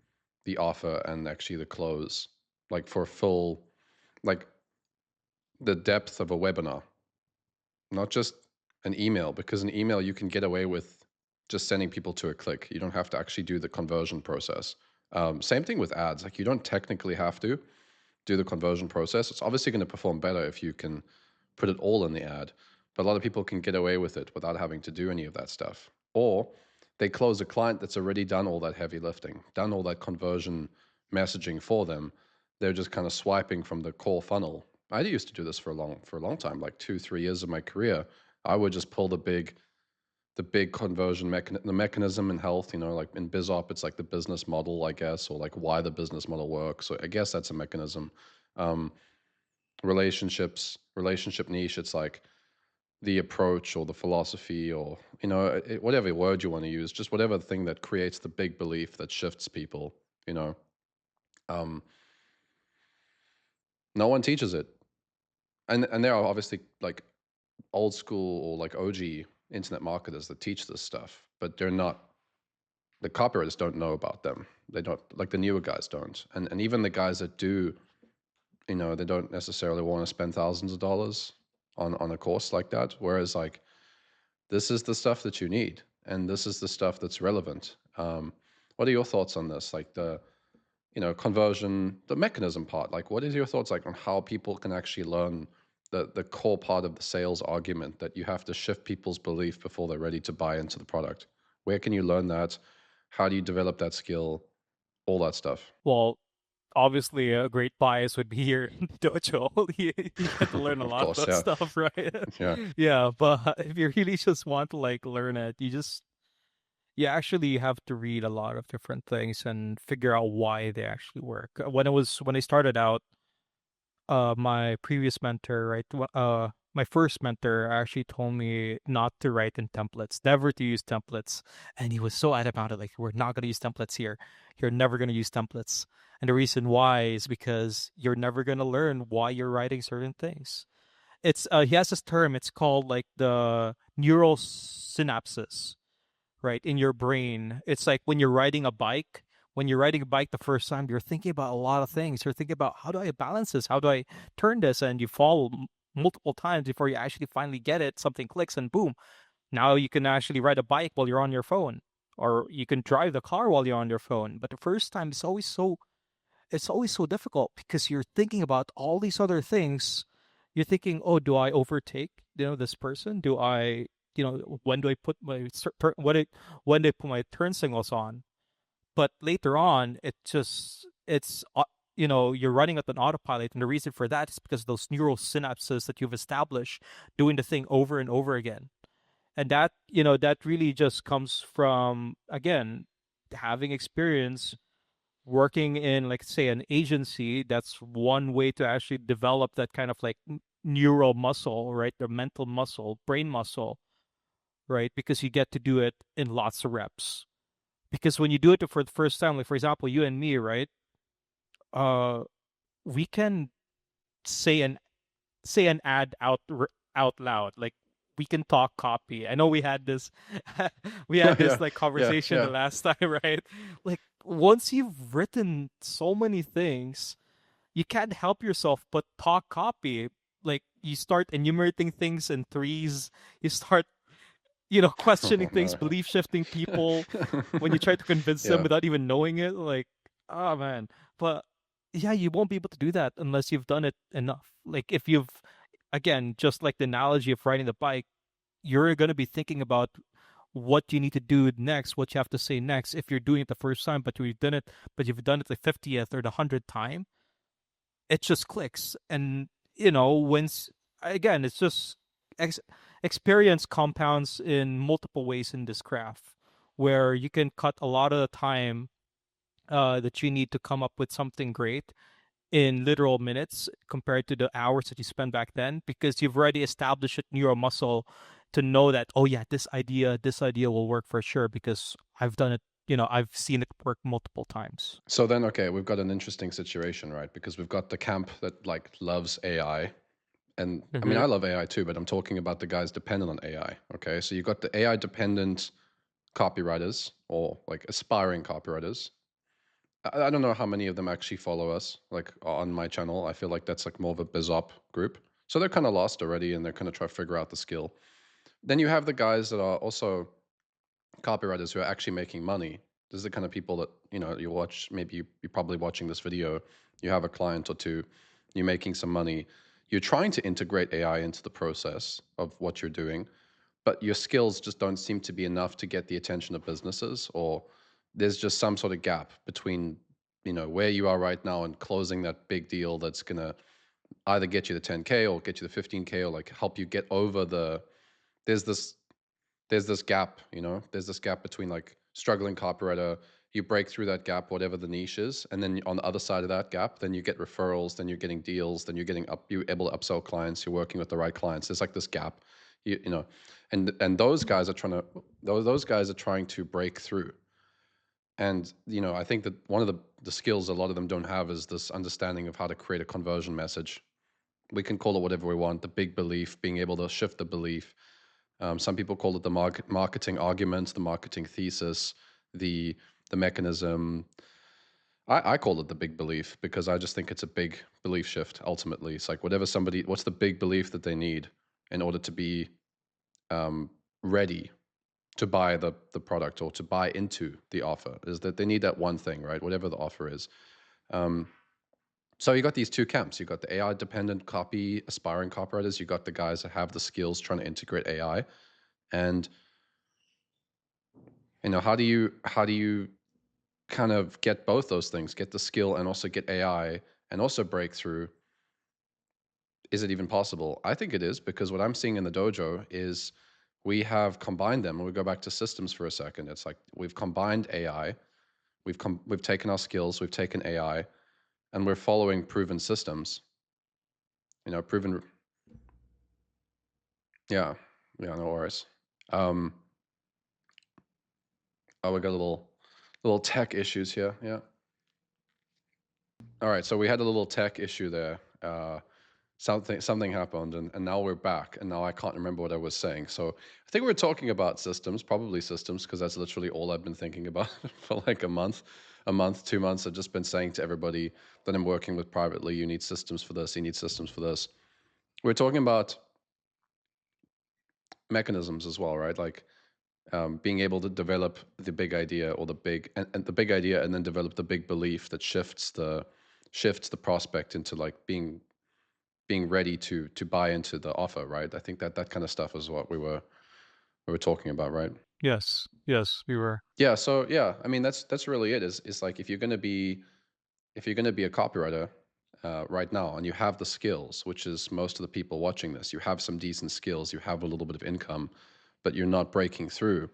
the offer and actually the close, like for full, like the depth of a webinar, not just an email, because an email you can get away with just sending people to a click. You don't have to actually do the conversion process. Same thing with ads. Like you don't technically have to do the conversion process. It's obviously going to perform better if you can put it all in the ad, but a lot of people can get away with it without having to do any of that stuff. Or they close a client that's already done all that heavy lifting, done all that conversion messaging for them. They're just kind of swiping from the core funnel. I used to do this for a long time, like 2-3 years of my career. I would just pull the big conversion the mechanism in health, like in BizOp, it's like the business model, I guess, or like why the business model works. So I guess that's a mechanism. Um, relationship niche, it's like the approach or the philosophy or, whatever word you want to use, just whatever thing that creates the big belief that shifts people, you know. Um, no one teaches it. And there are obviously like old school or like OG internet marketers that teach this stuff, but they're not the copywriters don't know about them. They don't, like the newer guys don't. And even the guys that do, they don't necessarily want to spend thousands of dollars on a course like that. Whereas like this is the stuff that you need, and this is the stuff that's relevant. What are your thoughts on this? Like the conversion, the mechanism part. Like what is your thoughts like on how people can actually learn the core part of the sales argument that you have to shift people's belief before they're ready to buy into the product? Where can you learn that? How do you develop that skill? All that stuff. Well, obviously a great bias would be here in dojo. You get to learn a Of lot of course, that yeah. stuff, right? Yeah. Yeah, but if you really just want to like learn it, you actually have to read a lot of different things and figure out why they actually work. When I started out, my previous mentor, right, my first mentor actually told me not to write in templates, never to use templates, and he was so adamant about it, like we're not going to use templates here. You're never going to use templates, and the reason why is because you're never going to learn why you're writing certain things. It's he has this term. It's called like the neural synapses, right, in your brain. It's like when you're riding a bike. When you're riding a bike the first time, you're thinking about a lot of things. You're thinking about how do I balance this? How do I turn this? And you fall multiple times before you actually finally get it. Something clicks and boom. Now you can actually ride a bike while you're on your phone, or you can drive the car while you're on your phone. But the first time it's always so difficult because you're thinking about all these other things. You're thinking, oh, do I overtake, this person? Do I, when do I put my when do I put my turn signals on? But later on, you're running at an autopilot, and the reason for that is because those neural synapses that you've established doing the thing over and over again, and that really just comes from, again, having experience working in, like, say, an agency. That's one way to actually develop that kind of like neural muscle, right? The mental muscle, brain muscle, right? Because you get to do it in lots of reps. Because when you do it for the first time, like for example, you and me, right? Uh, we can say an ad out loud. Like we can talk copy. I know we had this we had Yeah. this like Yeah. conversation the Yeah. last time, right? Like once you've written so many things, you can't help yourself but talk copy. Like you start enumerating things in threes. You start, questioning Oh things, no. belief shifting people when you try to convince them Yeah. without even knowing it. Like, oh man. But yeah, you won't be able to do that unless you've done it enough. Like if you've, again, just like the analogy of riding the bike, you're going to be thinking about what you need to do next, what you have to say next. If you're doing it the first time, but you've done it the 50th or the 100th time, it just clicks. And once, again, it's just ex- experience compounds in multiple ways in this graph, where you can cut a lot of the time that you need to come up with something great in literal minutes compared to the hours that you spent back then, because you've already established a neural muscle to know that, oh yeah, this idea will work for sure because I've done it. I've seen it work multiple times. So then, okay, we've got an interesting situation, right? Because we've got the camp that like loves AI, And I mean, Mm-hmm. I love AI too, but I'm talking about the guys dependent on AI. Okay. So you got the AI dependent copywriters or like aspiring copywriters. I don't know how many of them actually follow us, like on my channel. I feel like that's like more of a biz op group. So they're kind of lost already and they're kind of trying to figure out the skill. Then you have the guys that are also copywriters who are actually making money. This is the kind of people that, you know, you watch, maybe you're probably watching this video, you have a client or two, you're making some money, you're trying to integrate AI into the process of what you're doing, but your skills just don't seem to be enough to get the attention of businesses, or there's just some sort of gap between, you know, where you are right now and closing that big deal that's going to either get you the 10K or get you the 15K or like help you get over the, there's this there's this gap, you know, there's this gap between like struggling copywriter, you break through that gap, whatever the niche is, and then on the other side of that gap, then you get referrals, then you're getting deals, then you're getting up, you're able to upsell clients, you're working with the right clients. There's like this gap, you know, and those guys are trying to those guys are trying to break through. And you know, I think that one of the skills a lot of them don't have is this understanding of how to create a conversion message. We can call it whatever we want, the big belief, being able to shift the belief. Some people call it the marketing argument, the marketing thesis, the the mechanism. I call it the big belief because I just think it's a big belief shift. Ultimately, it's like whatever somebody, what's the big belief that they need in order to be um, ready to buy the product or to buy into the offer, is that they need that one thing, right? Whatever the offer is. Um, so you got these two camps. You got the AI dependent copy aspiring copywriters. You got the guys that have the skills trying to integrate AI. And you know, how do you kind of get both those things, get the skill and also get AI and also break through? Is it even possible? I think it is, because what I'm seeing in the dojo is we have combined them. And we go back to systems for a second. It's like we've combined AI, we've taken our skills, we've taken AI, and we're following proven systems. You know, proven. Yeah, yeah, no worries. Um, oh, we got a little tech issues here. Yeah. All right, so we had a little tech issue there. Something happened, and now we're back, and now I can't remember what I was saying. So I think we are talking about systems, probably systems, because that's literally all I've been thinking about for like a month, 2 months. I've just been saying to everybody that I'm working with privately, you need systems for this, you need systems for this. We're talking about mechanisms as well, right? Like being able to develop the big idea or and the big idea, and then develop the big belief that shifts the prospect into like being ready to buy into the offer, right? I think that that kind of stuff is what we were talking about, right? Yes, yes, we were. Yeah. So yeah, I mean that's really it. Is like if you're gonna be a copywriter right now and you have the skills, which is most of the people watching this, you have some decent skills, you have a little bit of income, but you're not breaking through.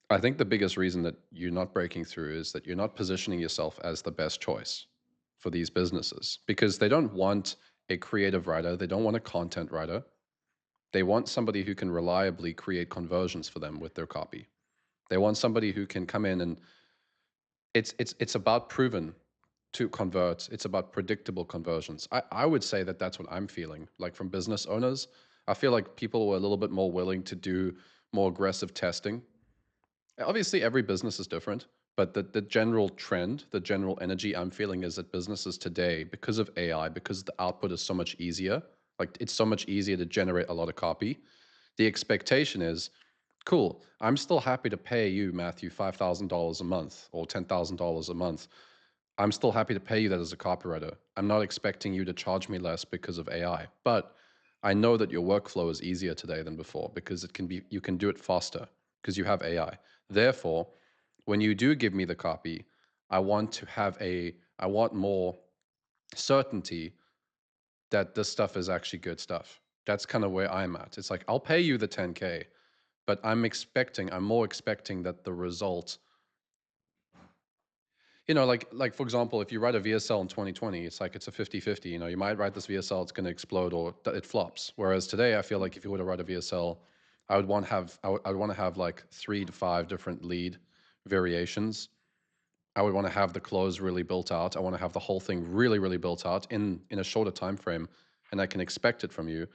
I think the biggest reason that you're not breaking through is that you're not positioning yourself as the best choice for these businesses, because they don't want a creative writer, they don't want a content writer. They want somebody who can reliably create conversions for them with their copy. They want somebody who can come in and it's about proven to convert. It's about predictable conversions. I would say that that's what I'm feeling like from business owners. I feel like people were a little bit more willing to do more aggressive testing. Obviously, every business is different, but the general trend, the general energy I'm feeling is that businesses today, because of AI, because the output is so much easier, like it's so much easier to generate a lot of copy, the expectation is, cool, I'm still happy to pay you, Matthew, $5,000 a month or $10,000 a month. I'm still happy to pay you that as a copywriter. I'm not expecting you to charge me less because of AI, but I know that your workflow is easier today than before because you can do it faster because you have AI. Therefore, when you do give me the copy, I want more certainty that this stuff is actually good stuff. That's kind of where I'm at. It's like, I'll pay you the 10K, but I'm more expecting that the result, you know, like for example, if you write a VSL in 2020, it's like it's a 50-50. You know, you might write this VSL, it's going to explode or it flops. Whereas today, I feel like if you were to write a VSL, I would want to have like 3 to 5 different lead variations. I would want to have the close really built out. I want to have the whole thing really, really built out in a shorter time frame. and I can expect it from you.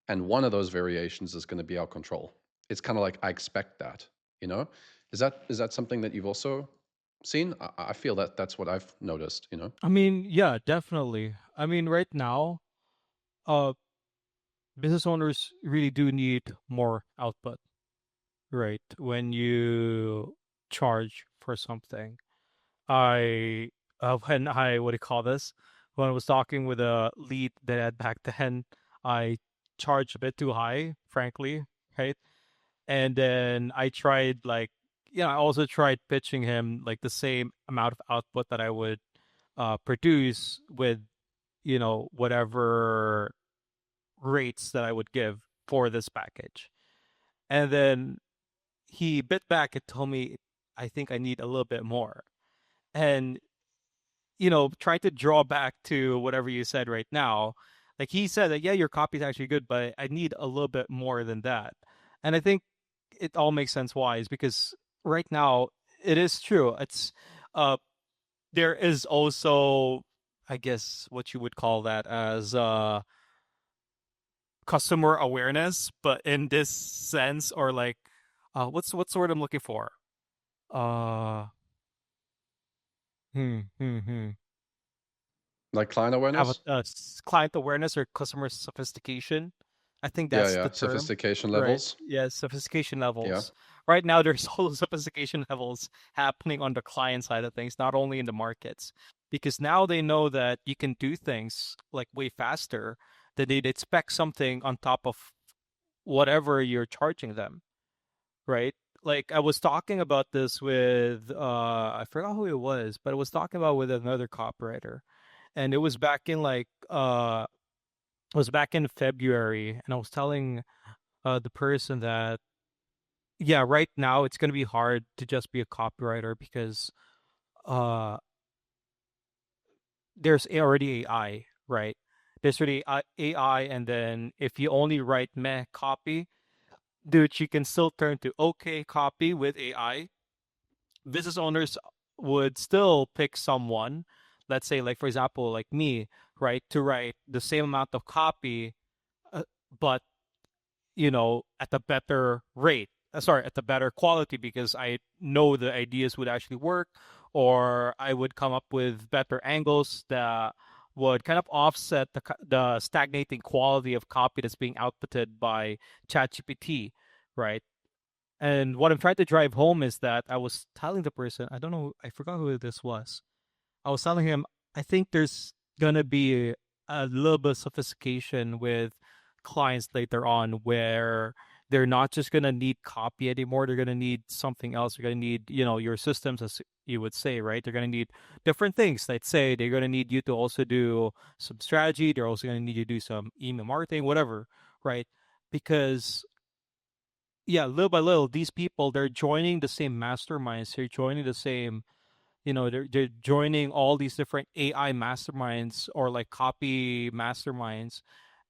And one of those variations is going to be our control. It's kind of like I expect that, you know? Is that something that you've also seen? I feel that that's what I've noticed, you know? I mean, yeah, definitely. I mean, right now, uh, business owners really do need more output, right? When you charge for something, I when I what do you call this? When I was talking with a lead that I had back then, I charged a bit too high, frankly, right? And then I tried like, I also tried pitching him like the same amount of output that I would produce with, whatever rates that I would give for this package. And then he bit back and told me, I think I need a little bit more. And, trying to draw back to whatever you said right now, like he said that, yeah, your copy is actually good, but I need a little bit more than that. And I think it all makes sense why is because right now it is true. Uh, there is also, I guess, what you would call that as customer awareness, but in this sense, or like, what's the word I'm looking for? Uh, hmm. Like client Have a, awareness? client awareness or customer sophistication. I think Yeah, that's the yeah. term, Sophistication right? levels. Yeah, sophistication Yeah. levels. Right now, there's all those sophistication levels happening on the client side of things, not only in the markets, because now they know that you can do things like way faster, that they'd expect something on top of whatever you're charging them, right? Like I was talking about this with I forgot who it was, but I was talking about with another copywriter. And it was back in like it was back in February, and I was telling the person that yeah, right now it's going to be hard to just be a copywriter because uh there's already AI, right? There's already AI, and then if you only write meh copy, dude, you can still turn to okay copy with AI. Business owners would still pick someone, let's say, like for example, like me, right, to write the same amount of copy, uh, but at a better rate. Sorry, at a better quality because I know the ideas would actually work, or I would come up with better angles that would kind of offset the stagnating quality of copy that's being outputted by ChatGPT, right? And what I'm trying to drive home is that I was telling the person, I don't know, I forgot who this was. I was telling him, I think there's gonna be a little bit of sophistication with clients later on where they're not just gonna need copy anymore. They're gonna need something else. They're gonna need, your systems, as you would say, right? They're gonna need different things. Let's say they're gonna need you to also do some strategy. They're also gonna need you to do some email marketing, whatever, right? Because yeah, little by little, these people they're joining the same masterminds. They're joining the same, they're joining all these different AI masterminds or like copy masterminds,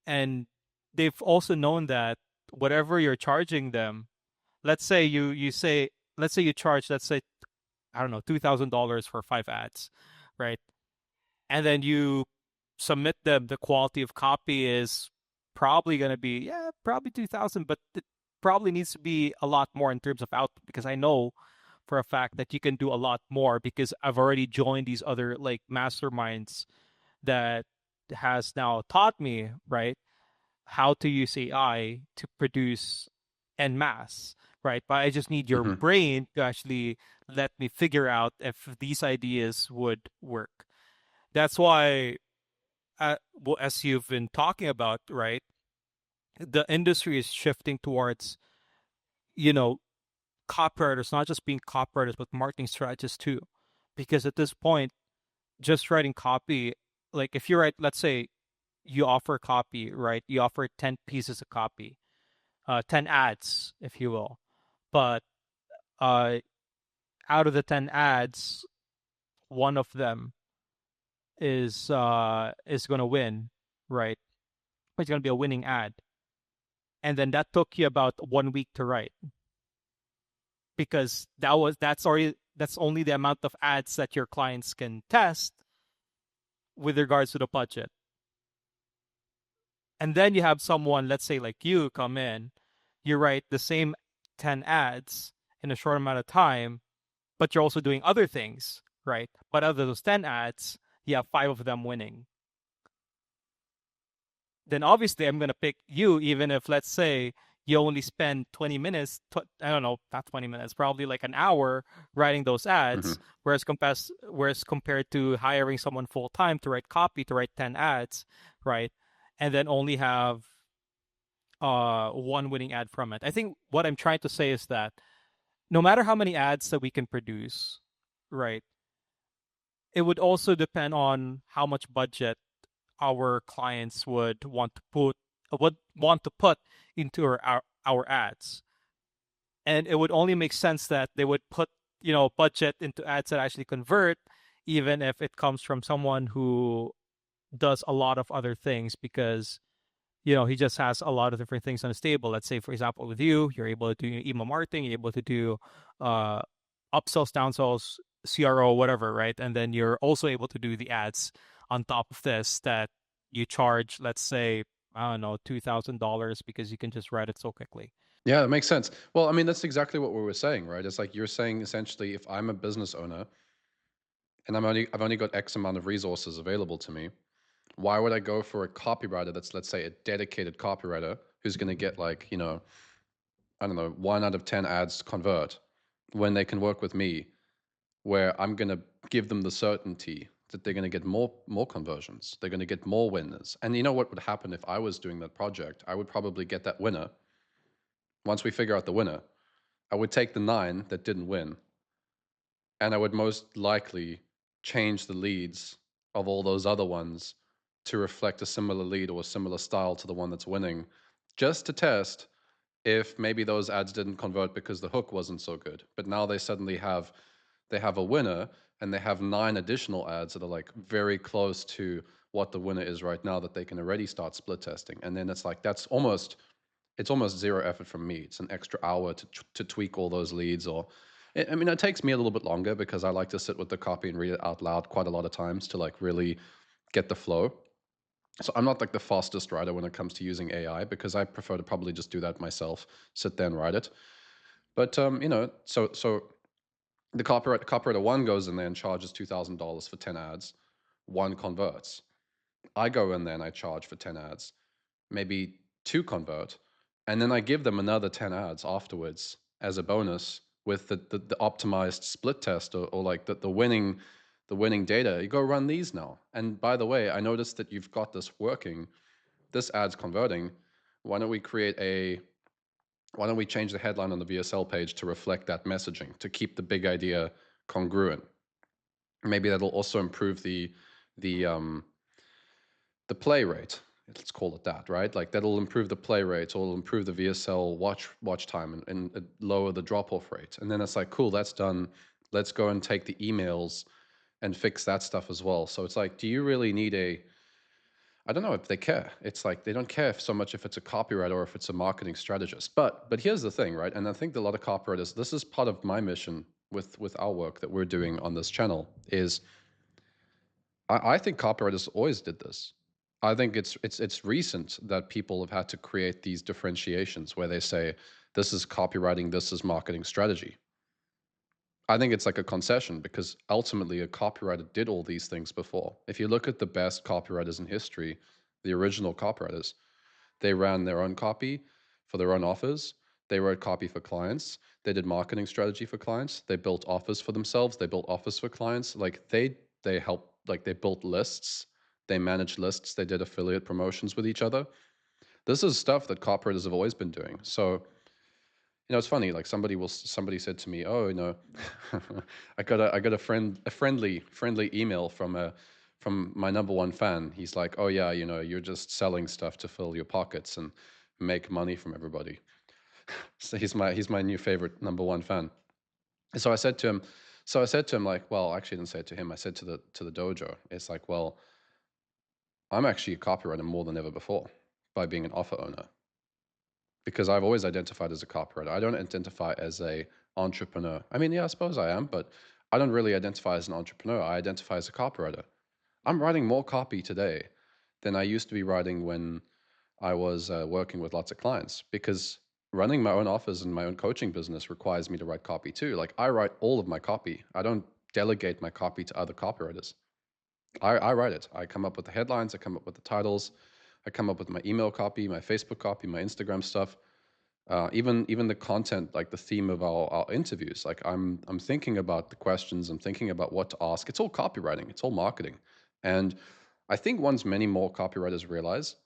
and they've also known that whatever you're charging them, let's say let's say you charge, let's say, I don't know, $2,000 for 5 ads, right? And then you submit them, the quality of copy is probably going to be, yeah, probably 2,000, but it probably needs to be a lot more in terms of output because I know for a fact that you can do a lot more because I've already joined these other like masterminds that has now taught me, right, how to use AI to produce en masse, right? But I just need your Hmm. brain to actually let me figure out if these ideas would work. That's why, well, as you've been talking about, right, the industry is shifting towards, you know, copywriters, not just being copywriters, but marketing strategists too. Because at this point, just writing copy, like if you write, let's say you offer copy, right? You offer 10 pieces of copy, 10 ads, if you will. But uh, out of the 10 ads, one of them is going to win, right? It's going to be a winning ad. And then that took you about 1 week to write because that's only the amount of ads that your clients can test with regards to the budget. And then you have someone, let's say like you, come in, you write the same 10 ads in a short amount of time, but you're also doing other things, right? But out of those 10 ads, you have five of them winning. Then obviously I'm going to pick you, even if, let's say, you only spend 20 minutes, I don't know, not 20 minutes, probably like an hour writing those Hmm. ads, whereas compared to hiring someone full time to write copy, to write 10 ads, right? And then only have one winning ad from it. I think what I'm trying to say is that no matter how many ads that we can produce, right, it would also depend on how much budget our clients would want to put into our ads. And it would only make sense that they would put, budget into ads that actually convert, even if it comes from someone who does a lot of other things, because he just has a lot of different things on his table. Let's say, for example, with you, you're able to do email marketing, you're able to do uh, upsells, downsells, CRO, whatever, right? And then you're also able to do the ads on top of this that you charge, let's say, I don't know, $2,000 because you can just write it so quickly. Yeah, that makes sense. Well, I mean, that's exactly what we were saying, right? It's like you're saying essentially, if I'm a business owner and I've only got X amount of resources available to me, why would I go for a copywriter that's, let's say, a dedicated copywriter who's going to get like, I don't know, 1 out of 10 ads convert when they can work with me, where I'm going to give them the certainty that they're going to get more conversions, they're going to get more winners. And you know what would happen if I was doing that project? I would probably get that winner. Once we figure out the winner, I would take the 9 that didn't win, and I would most likely change the leads of all those other ones to reflect a similar lead or a similar style to the one that's winning, just to test if maybe those ads didn't convert because the hook wasn't so good. But now they have a winner, and they have 9 additional ads that are like very close to what the winner is right now, that they can already start split testing. And then it's like it's almost zero effort from me. It's an extra hour to tweak all those leads. Or I mean, it takes me a little bit longer because I like to sit with the copy and read it out loud quite a lot of times to like really get the flow. So I'm not like the fastest writer when it comes to using AI, because I prefer to probably just do that myself, sit there and write it. But so the copywriter one goes in there and charges $2,000 for 10 ads. One converts. I go in there and I charge for 10 ads. Maybe two convert, and then I give them another 10 ads afterwards as a bonus with the optimized split test, or like the winning data. You go run these now. And by the way, I noticed that you've got this working. This ad's converting. Why don't we create a why don't we change the headline on the VSL page to reflect that messaging, to keep the big idea congruent? Maybe that'll also improve the the play rate. Let's call it that, right? Like that'll improve the play rate, or it'll improve the VSL watch time, and lower the drop off rate. And then it's like, cool, that's done. Let's go and take the emails and fix that stuff as well. So it's like, do you really need a? I don't know if they care. It's like they don't care so much if it's a copywriter or if it's a marketing strategist. But here's the thing, right? And I think a lot of copywriters, this is part of my mission with our work that we're doing on this channel, is I think copywriters always did this. I think it's recent that people have had to create these differentiations where they say this is copywriting, this is marketing strategy. I think it's like a concession, because ultimately a copywriter did all these things before. If you look at the best copywriters in history, the original copywriters, they ran their own copy for their own offers. They wrote copy for clients. They did marketing strategy for clients. They built offers for themselves. They built offers for clients. Like they helped, like they built lists. They managed lists. They did affiliate promotions with each other. This is stuff that copywriters have always been doing. So, it's funny. Like somebody said to me, "Oh, I got a friendly email from my number one fan. He's like, oh yeah, you're just selling stuff to fill your pockets and make money from everybody." So he's my new favorite number one fan. And so I said to him like, well, actually I didn't say it to him. I said to the dojo, it's like, well, I'm actually a copywriter more than ever before by being an offer owner, because I've always identified as a copywriter. I don't identify as a entrepreneur. I mean, yeah, I suppose I am, but I don't really identify as an entrepreneur. I identify as a copywriter. I'm writing more copy today than I used to be writing when I was working with lots of clients, because running my own office and my own coaching business requires me to write copy too. Like, I write all of my copy. I don't delegate my copy to other copywriters. I write it. I come up with the headlines, I come up with the titles, I come up with my email copy, my Facebook copy, my Instagram stuff, even the content, like the theme of our interviews. Like, I'm thinking about the questions, I'm thinking about what to ask. It's all copywriting, it's all marketing. And I think once many more copywriters realize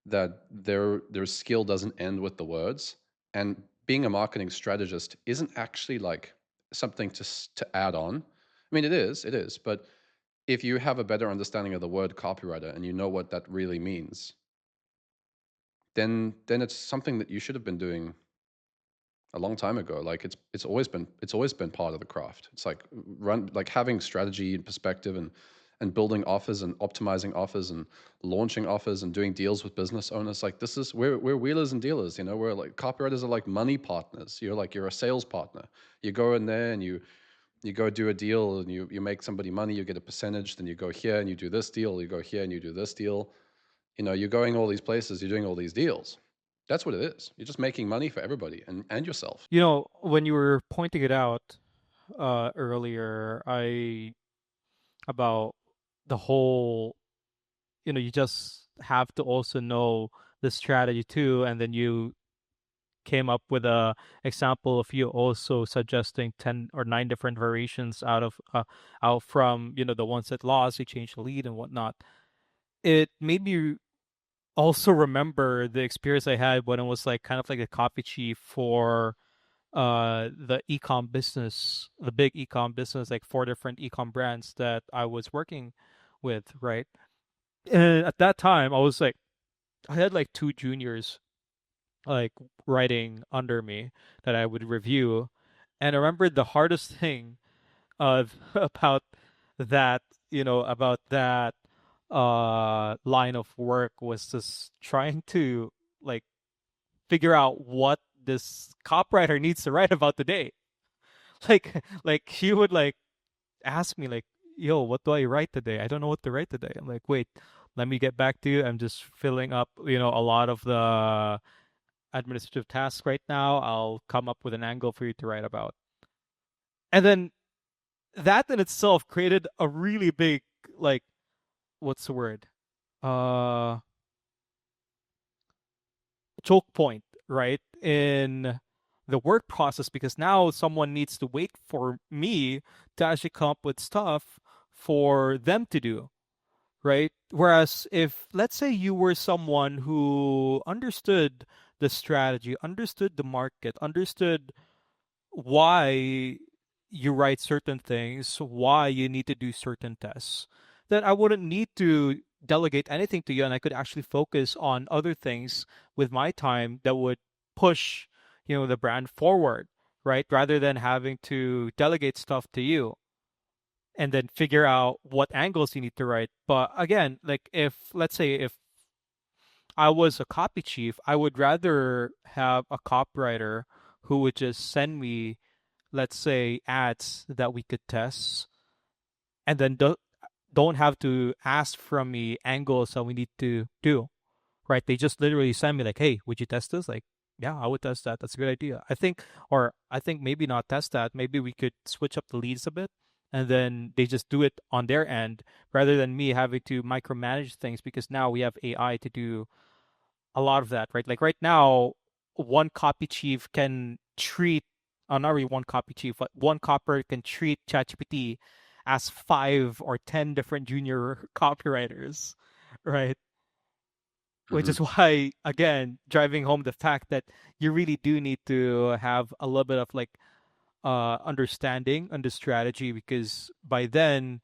that their skill doesn't end with the words, and being a marketing strategist isn't actually like something to add on. I mean, it is, but if you have a better understanding of the word copywriter and you know what that really means, then it's something that you should have been doing a long time ago. Like, it's always been part of the craft. It's like having strategy and perspective, and building offers and optimizing offers and launching offers and doing deals with business owners. Like, this is, we're wheelers and dealers, we're like, copywriters are like money partners. You're a sales partner. You go in there and you go do a deal, and you make somebody money, you get a percentage, then you go here and you do this deal, you go here and you do this deal. You're going all these places, you're doing all these deals. That's what it is. You're just making money for everybody and yourself. When you were pointing it out earlier, I about the whole, you just have to also know the strategy too, and then you came up with a example of you also suggesting 10 or 9 different variations out from the ones that lost, you change the lead and whatnot. It made me also remember the experience I had when I was like kind of like a copy chief for the ecom business, the big ecom business, like 4 different ecom brands that I was working with, right? And at that time I had like 2 juniors like writing under me that I would review. And I remember the hardest thing about that, about that line of work was just trying to like figure out what this copywriter needs to write about today. Like he would like ask me like, "Yo, what do I write today? I don't know what to write today." I'm like, "Wait, let me get back to you. I'm just filling up, a lot of the administrative tasks right now. I'll come up with an angle for you to write about." And then that in itself created a really big, like, what's the word? Uh Choke point, right? In the work process, because now someone needs to wait for me to actually come up with stuff for them to do, right? Whereas if, let's say, you were someone who understood the strategy, understood the market, understood why you write certain things, why you need to do certain tests, then I wouldn't need to delegate anything to you, and I could actually focus on other things with my time that would push, the brand forward, right? Rather than having to delegate stuff to you and then figure out what angles you need to write. But again, like, if let's say if I was a copy chief, I would rather have a copywriter who would just send me, let's say, ads that we could test, and then don't have to ask from me angles that we need to do, right? They just literally send me like, "Hey, would you test this?" Like, yeah, I would test that. That's a good idea. I think maybe not test that. Maybe we could switch up the leads a bit, and then they just do it on their end rather than me having to micromanage things, because now we have AI to do a lot of that, right? Like right now, one copy chief can treat, not really one copy chief, but one copper can treat ChatGPT as 5 or 10 different junior copywriters, right? Which Hmm. is why, again, driving home the fact that you really do need to have a little bit of like understanding on the strategy, because by then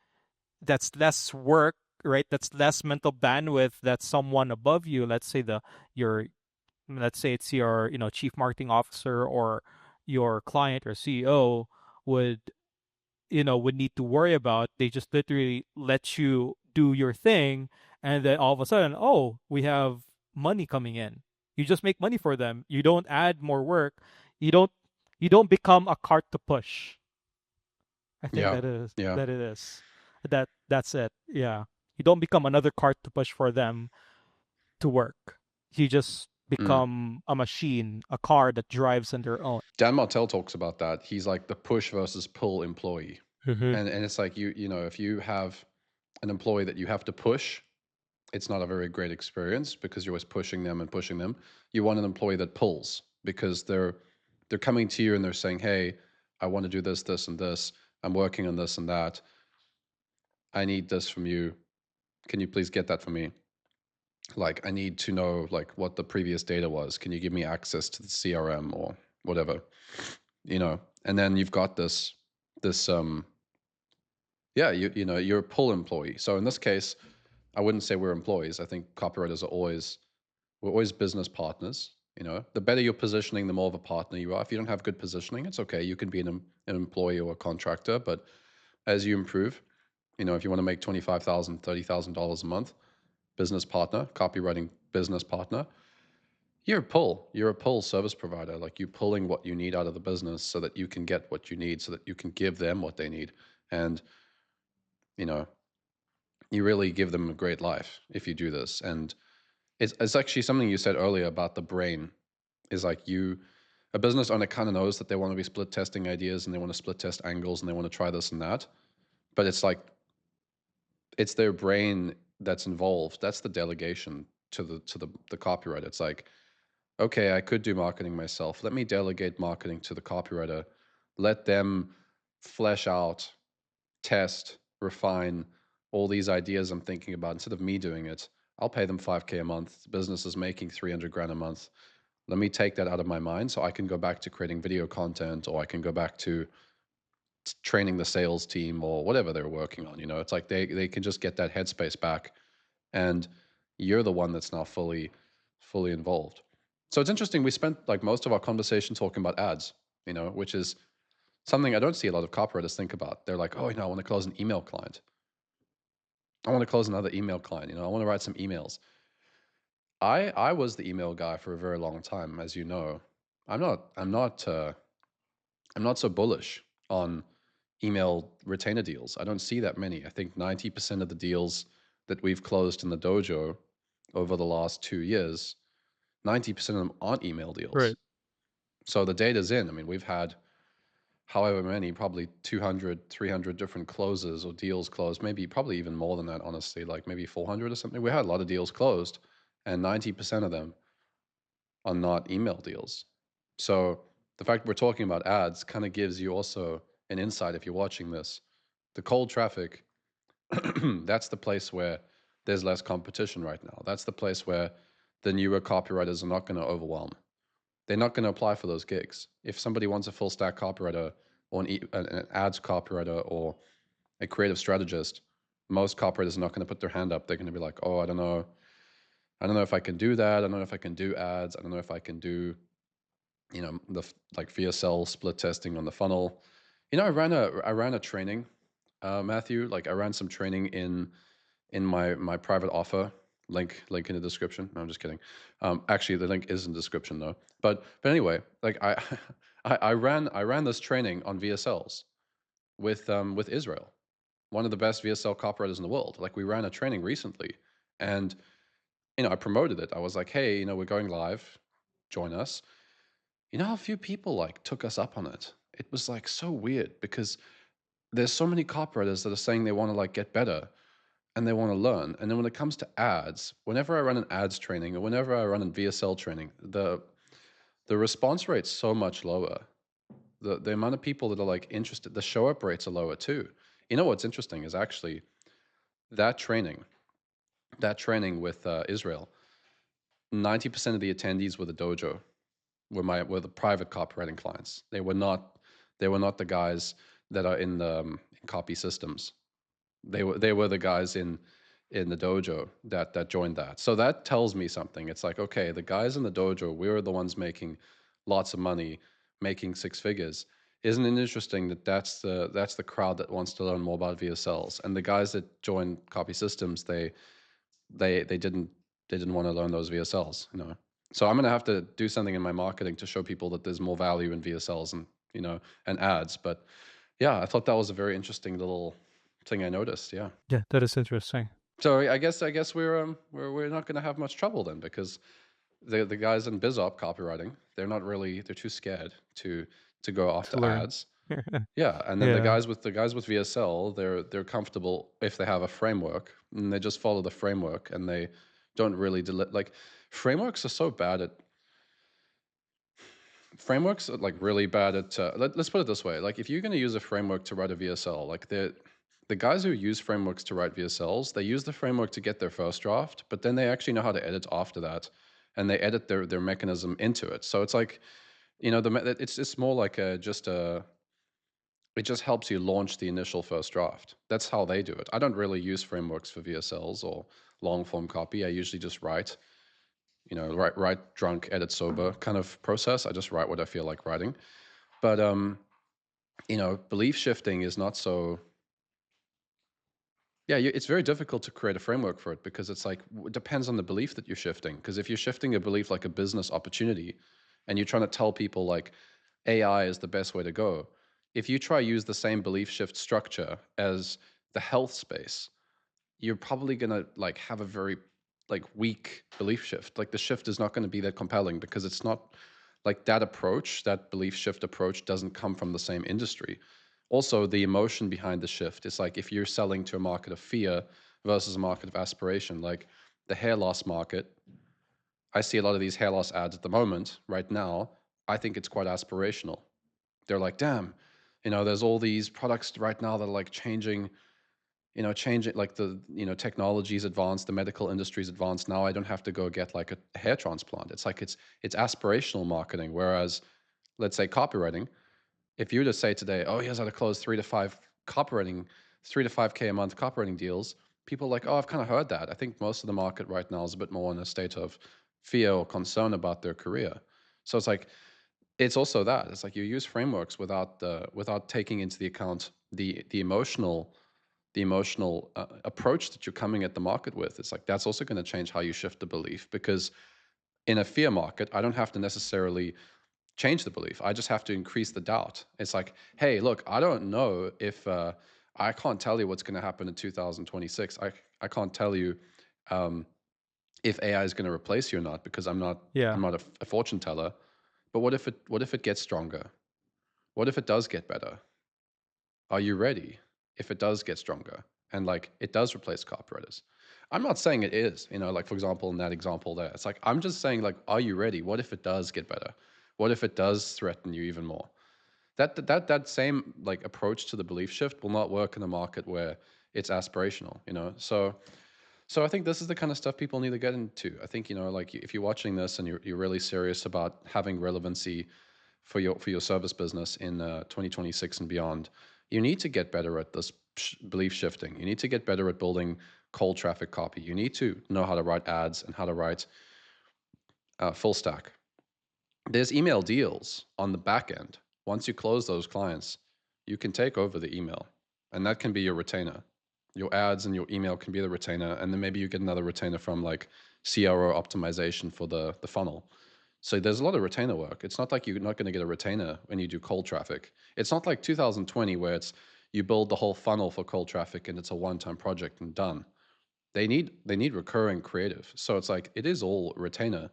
that's less work, right? That's less mental bandwidth that someone above you, let's say your let's say it's your chief marketing officer or your client or CEO would would need to worry about. They just literally let you do your thing, and then all of a sudden, oh, we have money coming in. You just make money for them. You don't add more work. You don't you don't become a cart to push. I think Yeah. that is Yeah. that it is that's it. Yeah, you don't become another cart to push for them to work. You just Mm. become a machine, a car that drives on their own. Dan Martell talks about that. He's like the push versus pull employee. Mhm. And it's like you know, if you have an employee that you have to push, it's not a very great experience because you're always pushing them and pushing them. You want an employee that pulls because they're coming to you and they're saying, "Hey, I want to do this, this, and this. I'm working on this and that. I need this from you. Can you please get that for me? Like, I need to know like what the previous data was. Can you give me access to the CRM or whatever?" You know, and then you've got this yeah, you know, you're a pull employee. So in this case, I wouldn't say we're employees. I think copywriters are always we're always business partners. You know, the better your positioning, the more of a partner you are. If you don't have good positioning, it's okay. You can be an employee or a contractor, but as you improve, you know, if you want to make $25,000, $30,000 a month, business partner, copywriting business partner, you're a pull. You're a pull service provider. Like you're pulling what you need out of the business so that you can get what you need, so that you can give them what they need. And, you know, you really give them a great life if you do this. And it's actually something you said earlier about the brain is like a business owner kind of knows that they want to be split testing ideas and they want to split test angles and they want to try this and that. But it's like, it's their brain that's involved. That's the delegation to the copywriter. It's like, okay, I could do marketing myself. Let me delegate marketing to the copywriter. Let them flesh out, test, refine all these ideas I'm thinking about. Instead of me doing it, I'll pay them 5K a month. The business is making 300 grand a month. Let me take that out of my mind so I can go back to creating video content, or I can go back to training the sales team or whatever they're working on. You know, it's like they can just get that headspace back, and you're the one that's now fully involved. So it's interesting. We spent like most of our conversation talking about ads, you know, which is something I don't see a lot of copywriters think about. They're like, oh, you know, I want to close an email client. I want to close another email client. You know, I want to write some emails. I was the email guy for a very long time, as you know. I'm not so bullish on email retainer deals. I don't see that many. I think 90% of the deals that we've closed in the dojo over the last 2 years, 90% of them aren't email deals. Right. So the data's in. I mean, we've had however many, probably 200, 300 different closes or deals closed, maybe probably even more than that, honestly, like maybe 400 or something. We had a lot of deals closed, and 90% of them are not email deals. So the fact we're talking about ads kind of gives you also an insight if you're watching this. The cold traffic, that's the place where there's less competition right now. That's the place where the newer copywriters are not going to overwhelm. They're not going to apply for those gigs. If somebody wants a full stack copywriter or an ads copywriter or a creative strategist, most copywriters are not going to put their hand up. They're going to be like, oh, I don't know. I don't know if I can do that. I don't know if I can do ads. I don't know if I can do, you know, the like VSL split testing on the funnel. You know, I ran a training, Matthew. Like I ran some training in my private offer. Link in the description. No, I'm just kidding. Actually, the link is in the description though. But anyway, like I ran this training on VSLs with Israel, one of the best VSL copywriters in the world. Like we ran a training recently, and you know I promoted it. I was like, hey, you know, we're going live. Join us. You know how few people like took us up on it? It was like so weird because there's so many copywriters that are saying they want to like get better and they want to learn. And then when it comes to ads, whenever I run an ads training or whenever I run a VSL training, the response rate's so much lower. The amount of people that are like interested, the show up rates are lower too. You know what's interesting is actually that training, that training with Israel, 90% of the attendees were the dojo, were the private copywriting clients. They were not the guys that are in copy systems. They were the guys in the dojo that joined that. So that tells me something. It's like, okay, the guys in the dojo, we're the ones making lots of money, making six figures. Isn't it interesting that that's the crowd that wants to learn more about VSLs, and the guys that join copy systems, they didn't want to learn those VSLs, you know. So I'm gonna have to do something in my marketing to show people that there's more value in VSLs and you know and ads. But yeah, I thought that was a very interesting little thing I noticed. Yeah. Yeah, that is interesting. So I guess we're not gonna have much trouble then because the guys in BizOp copywriting, they're too scared to go To after learn. ads. Yeah, and then Yeah. the guys with VSL, they're comfortable if they have a framework and they just follow the framework and they don't really like frameworks are so bad at frameworks are like really bad at let's put it this way, like if you're going to use a framework to write a VSL, like the guys who use frameworks to write VSLs, they use the framework to get their first draft, but then they actually know how to edit after that, and they edit their mechanism into it. So it's like, it's more like just a it just helps you launch the initial first draft. That's how they do it. I don't really use frameworks for VSLs or long form copy. I usually just write, write drunk, edit sober kind of process. I just write what I feel like writing. But belief shifting is not so. Yeah, it's very difficult to create a framework for it because it's like it depends on the belief that you're shifting. Because if you're shifting a belief like a business opportunity, and you're trying to tell people like AI is the best way to go, if you try use the same belief shift structure as the health space, you're probably gonna like have a very like weak belief shift. Like the shift is not going to be that compelling because it's not like that approach, that belief shift approach doesn't come from the same industry. Also, the emotion behind the shift is like if you're selling to a market of fear versus a market of aspiration, like the hair loss market. I see a lot of these hair loss ads at the moment, right now. I think it's quite aspirational. They're like, damn, there's all these products right now that are like changing like technology's advanced, the medical industry's advanced. Now I don't have to go get like a hair transplant. It's like it's aspirational marketing. Whereas, let's say copywriting, if you were to say today, oh, here's how to close copywriting, 3 to 5K a month copywriting deals, people are like, oh, I've kind of heard that. I think most of the market right now is a bit more in a state of fear or concern about their career. So it's like it's also that it's like you use frameworks without taking into the account the emotional approach that you're coming at the market with. It's like that's also going to change how you shift the belief, because in a fear market, I don't have to necessarily change the belief. I just have to increase the doubt. It's like, hey, look, I don't know if I can't tell you what's going to happen in 2026. I can't tell you um, if AI is going to replace you or not, because I'm Yeah. not a fortune teller. But what if it gets stronger? What if it does get better? Are you ready if it does get stronger and like it does replace copywriters? I'm not saying it is, like for example, in that example there, it's like I'm just saying like, are you ready? What if it does get better? What if it does threaten you even more? That same like approach to the belief shift will not work in a market where it's aspirational. So I think this is the kind of stuff people need to get into. I think, like if you're watching this and you're really serious about having relevancy for your service business in 2026 and beyond, you need to get better at this belief shifting. You need to get better at building cold traffic copy. You need to know how to write ads and how to write full stack. There's email deals on the back end. Once you close those clients, you can take over the email, and that can be your retainer. Your ads and your email can be the retainer, and then maybe you get another retainer from like CRO optimization for the funnel. So there's a lot of retainer work. It's not like you're not going to get a retainer when you do cold traffic. It's not like 2020 where it's you build the whole funnel for cold traffic and it's a one-time project and done. They need recurring creative. So it's like it is all retainer.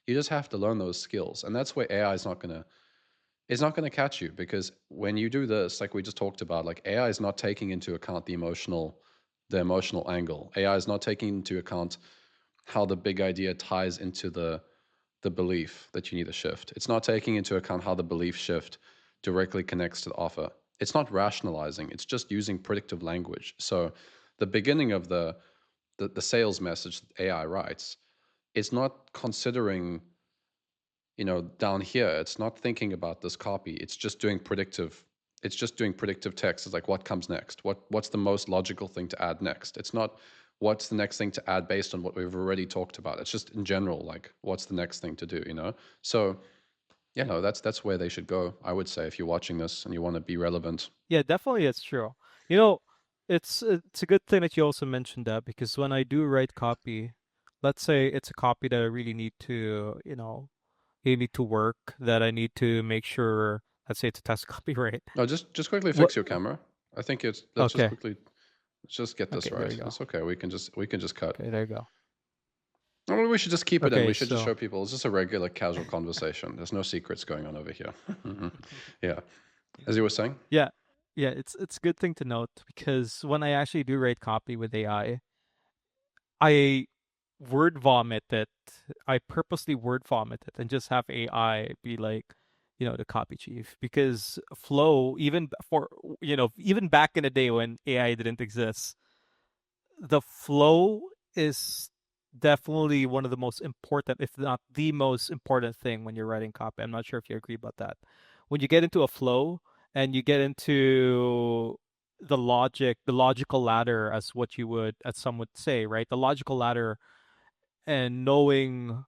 You just have to learn those skills. And that's where AI is not gonna catch you, because when you do this, like we just talked about, like AI is not taking into account the emotional angle. AI is not taking into account how the big idea ties into the belief that you need to shift. It's not taking into account how the belief shift directly connects to the offer. It's not rationalizing. It's just using predictive language. So the beginning of the sales message that AI writes, it's not considering, down here, it's not thinking about this copy. It's just doing predictive text. It's like what comes next? What's the most logical thing to add next? It's not what's the next thing to add based on what we've already talked about. It's just in general, like what's the next thing to do? So, that's where they should go, I would say, if you're watching this and you want to be relevant. Yeah, definitely it's true. You know, it's a good thing that you also mentioned that, because when I do write copy, let's say it's a copy that I really need to, you need to work, that I need to make sure, let's say it's a test copy, right? No, just quickly What? fix your camera. I think let's just Okay. quickly, let's just get this Okay, there right. you go. That's okay. We can just cut. Okay, there you go. Well, we should just keep it in. Okay, We should just so show people it's just a regular, casual conversation. There's no secrets going on over here. Yeah. As you were saying? yeah, yeah, it's a good thing to note because when I actually do write copy with I word vomit it. I purposely word vomit it and just have AI be like, the copy chief because flow, even for, even back in the day when AI didn't exist, the flow is definitely one of the most important, if not the most important thing when you're writing copy. I'm not sure if you agree about that. When you get into a flow and you get into the logical ladder, as what you would, as some would say, right? The logical ladder and knowing,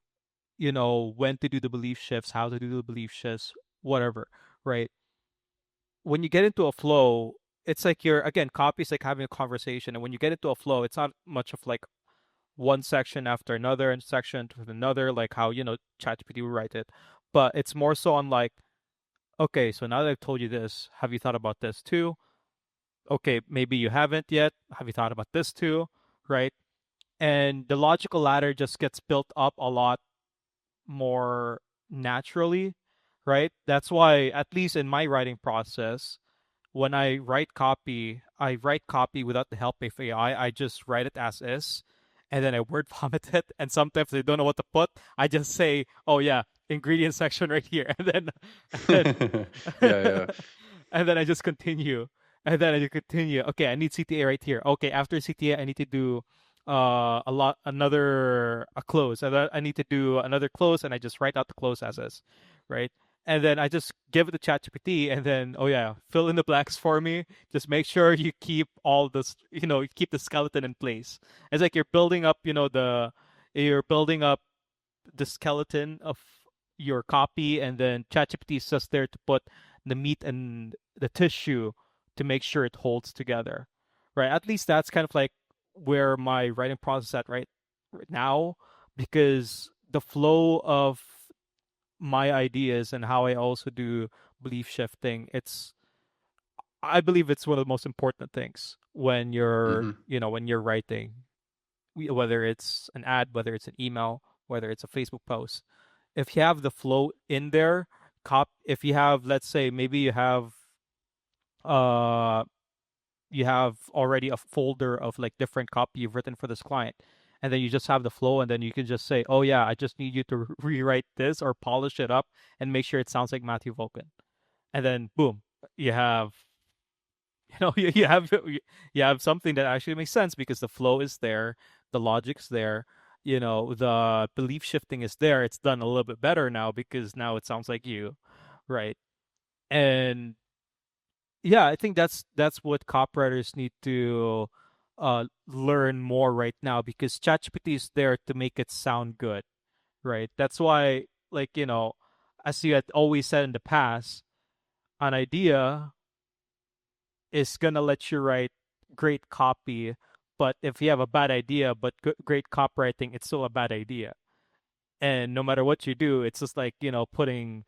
when to do the belief shifts, how to do the belief shifts, whatever, right? When you get into a flow, it's like you're, again, copy is like having a conversation. And when you get into a flow, it's not much of like one section after another and section to another, like how, ChatGPT would write it. But it's more so on like, okay, so now that I've told you this, have you thought about this too? Okay, maybe you haven't yet. Have you thought about this too? Right? And the logical ladder just gets built up a lot more naturally, right? That's why, at least in my writing process, when I write copy without the help of AI. I just write it as is, and then I word vomit it. And sometimes I don't know what to put. I just say, "Oh yeah, ingredient section right here," and Yeah, yeah. and then I just continue, and then I just continue. Okay, I need CTA right here. Okay, after CTA, I need to do a close, and then I need to do another close, and I just write out the close as is, right? And then I just give it to ChatGPT, and then, oh yeah, fill in the blanks for me. Just make sure you keep all this, you keep the skeleton in place. It's like you're building up the skeleton of your copy, and then ChatGPT is just there to put the meat and the tissue to make sure it holds together, right? At least that's kind of like where my writing process is at right now, because the flow of my ideas and how I also do belief shifting, I believe it's one of the most important things when Hmm. you're writing, whether it's an ad, whether it's an email, whether it's a Facebook post. If you have the flow in there, if you have, let's say, maybe uh you have already a folder of like different copy you've written for this client, and then you just have the flow, and then you can just say, oh yeah, I just need you to rewrite this or polish it up and make sure it sounds like Matthew Vulcan. And then boom, you have you have something that actually makes sense because the flow is there, the logic's there, the belief shifting is there. It's done a little bit better now because now it sounds like you, right? And yeah, I think that's what copywriters need to learn more right now, because ChatGPT is there to make it sound good, right? That's why, like, as you had always said in the past, an idea is gonna let you write great copy, but if you have a bad idea but great copywriting, it's still a bad idea. And no matter what you do, it's just like, putting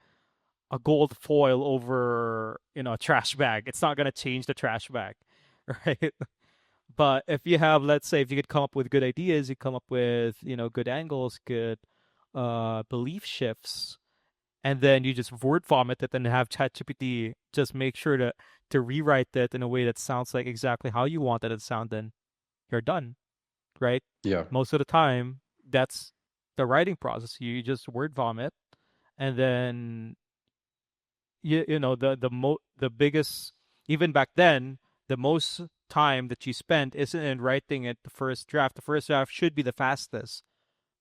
a gold foil over, a trash bag. It's not gonna change the trash bag, right? But if you have, let's say, if you could come up with good ideas, you come up with, good angles, good belief shifts, and then you just word vomit it and have ChatGPT just make sure to rewrite it in a way that sounds like exactly how you wanted it to sound, then you're done, right? Yeah. Most of the time, that's the writing process. You just word vomit, and then the biggest, even back then, the most time that you spend isn't in writing it the first draft. The first draft should be the fastest,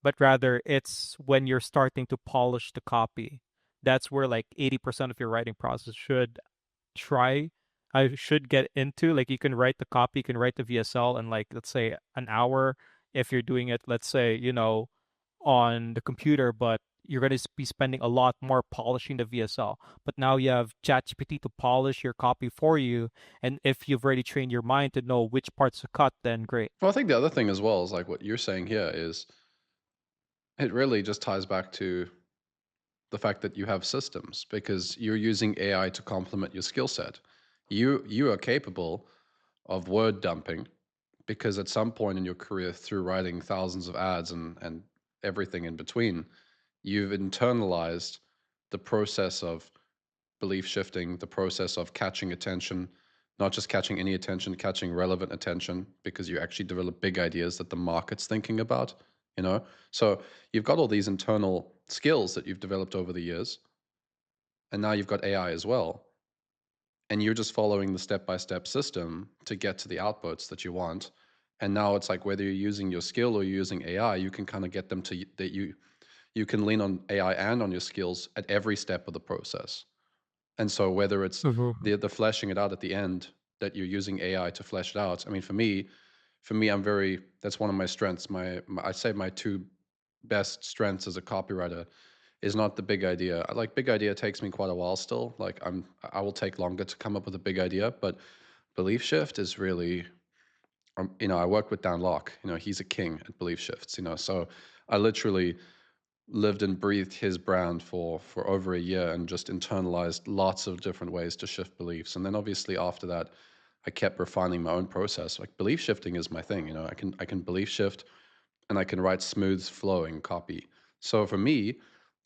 but rather it's when you're starting to polish the copy. That's where like 80% of your writing process try I should get into. Like, you can write the copy, you can write the VSL in, like, let's say an hour if you're doing it, let's say, on the computer, but you're going to be spending a lot more polishing the VSL. But now you have ChatGPT to polish your copy for you, and if you've already trained your mind to know which parts to cut, then great. Well, I think the other thing as well is like what you're saying here is it really just ties back to the fact that you have systems because you're using AI to complement your skill set. You are capable of word dumping because at some point in your career through writing thousands of ads and everything in between, you've internalized the process of belief shifting, the process of catching attention, not just catching any attention, catching relevant attention, because you actually develop big ideas that the market's thinking about, you know? So you've got all these internal skills that you've developed over the years, and now you've got AI as well. And you're just following the step-by-step system to get to the outputs that you want. And now it's like whether you're using your skill or you're using AI, you can kind of get them to that you can lean on AI and on your skills at every step of the process. And so whether it's Mhm. the fleshing it out at the end that you're using AI to flesh it out. I mean, for me, I'm very that's one of my strengths. I'd say my two best strengths as a copywriter is not the big idea. Like big idea takes me quite a while still. Like I will take longer to come up with a big idea, but belief shift is really I work with Dan Locke. He's a king at belief shifts. So I literally lived and breathed his brand for over a year and just internalized lots of different ways to shift beliefs. And then obviously after that, I kept refining my own process. Like belief shifting is my thing. I can belief shift and I can write smooth flowing copy. So for me,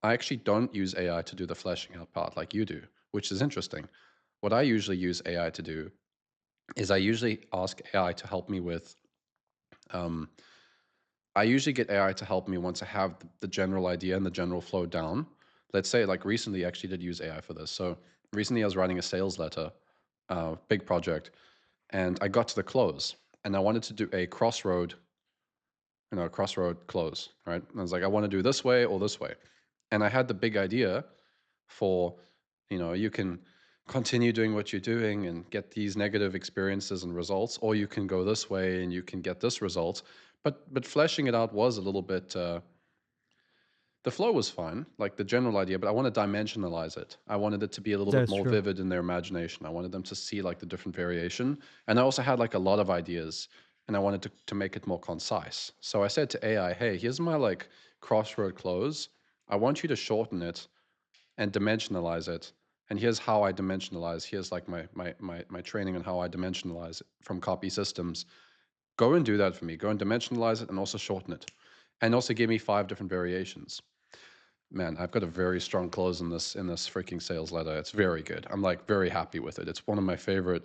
I actually don't use AI to do the fleshing out part like you do, which is interesting. What I usually use AI to do is I usually ask AI to help me with um, I usually get AI to help me once I have the general idea and the general flow down. Let's say, like recently, I actually did use AI for this. So recently, I was writing a sales letter, big project, and I got to the close, and I wanted to do a crossroad close, right? And I was like, I want to do this way or this way, and I had the big idea for, you can continue doing what you're doing and get these negative experiences and results, or you can go this way and you can get this result. But fleshing it out was a little bit. The flow was fine, like the general idea, but I want to dimensionalize it. I wanted it to be a little bit That's more true. vivid in their imagination. I wanted them to see like the different variation. And I also had like a lot of ideas and I wanted to make it more concise. So I said to AI, hey, here's my like crossroad close. I want you to shorten it and dimensionalize it. And here's how I dimensionalize. Here's like my training on how I dimensionalize it from copy systems. Go and do that for me. Go and dimensionalize it and also shorten it. And also give me 5 different variations. Man, I've got a very strong close in this freaking sales letter. It's very good. I'm like very happy with it. It's one of my favorite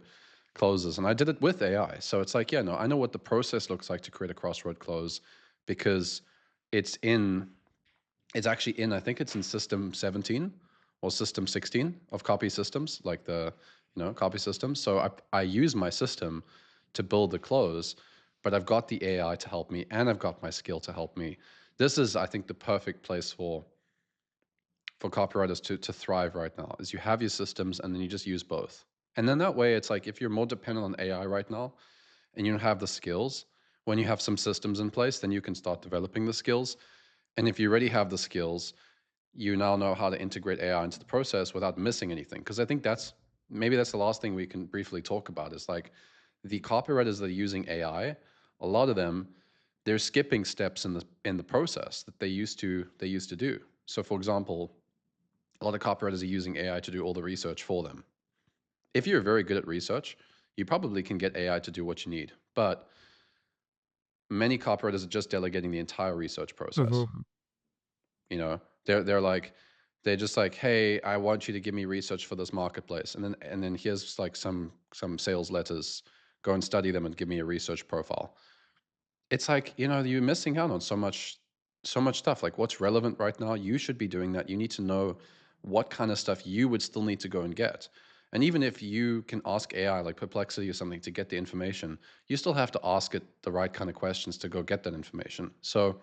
closes, and I did it with AI. So it's like, yeah, no, I know what the process looks like to create a crossroad close because it's in it's actually in I think it's in system 17 or system 16 of copy systems, like the copy systems. So I use my system to build the close, but I've got the AI to help me and I've got my skill to help me. This is, I think, the perfect place for copywriters to thrive right now is you have your systems and then you just use both. And then that way it's like if you're more dependent on AI right now and you don't have the skills, when you have some systems in place, then you can start developing the skills. And if you already have the skills, you now know how to integrate AI into the process without missing anything. Because I think maybe that's the last thing we can briefly talk about is like the copywriters that are using AI, a lot of them, they're skipping steps in the process that they used to do. So for example, a lot of copywriters are using AI to do all the research for them. If you're very good at research, you probably can get AI to do what you need. But many copywriters are just delegating the entire research process. Mhm. You know, they're just like, hey, I want you to give me research for this marketplace, and then here's like some sales letters. Go and study them and give me a research profile. It's like, you're missing out on so much stuff. Like what's relevant right now, you should be doing that. You need to know what kind of stuff you would still need to go and get. And even if you can ask AI like Perplexity or something to get the information, you still have to ask it the right kind of questions to go get that information. So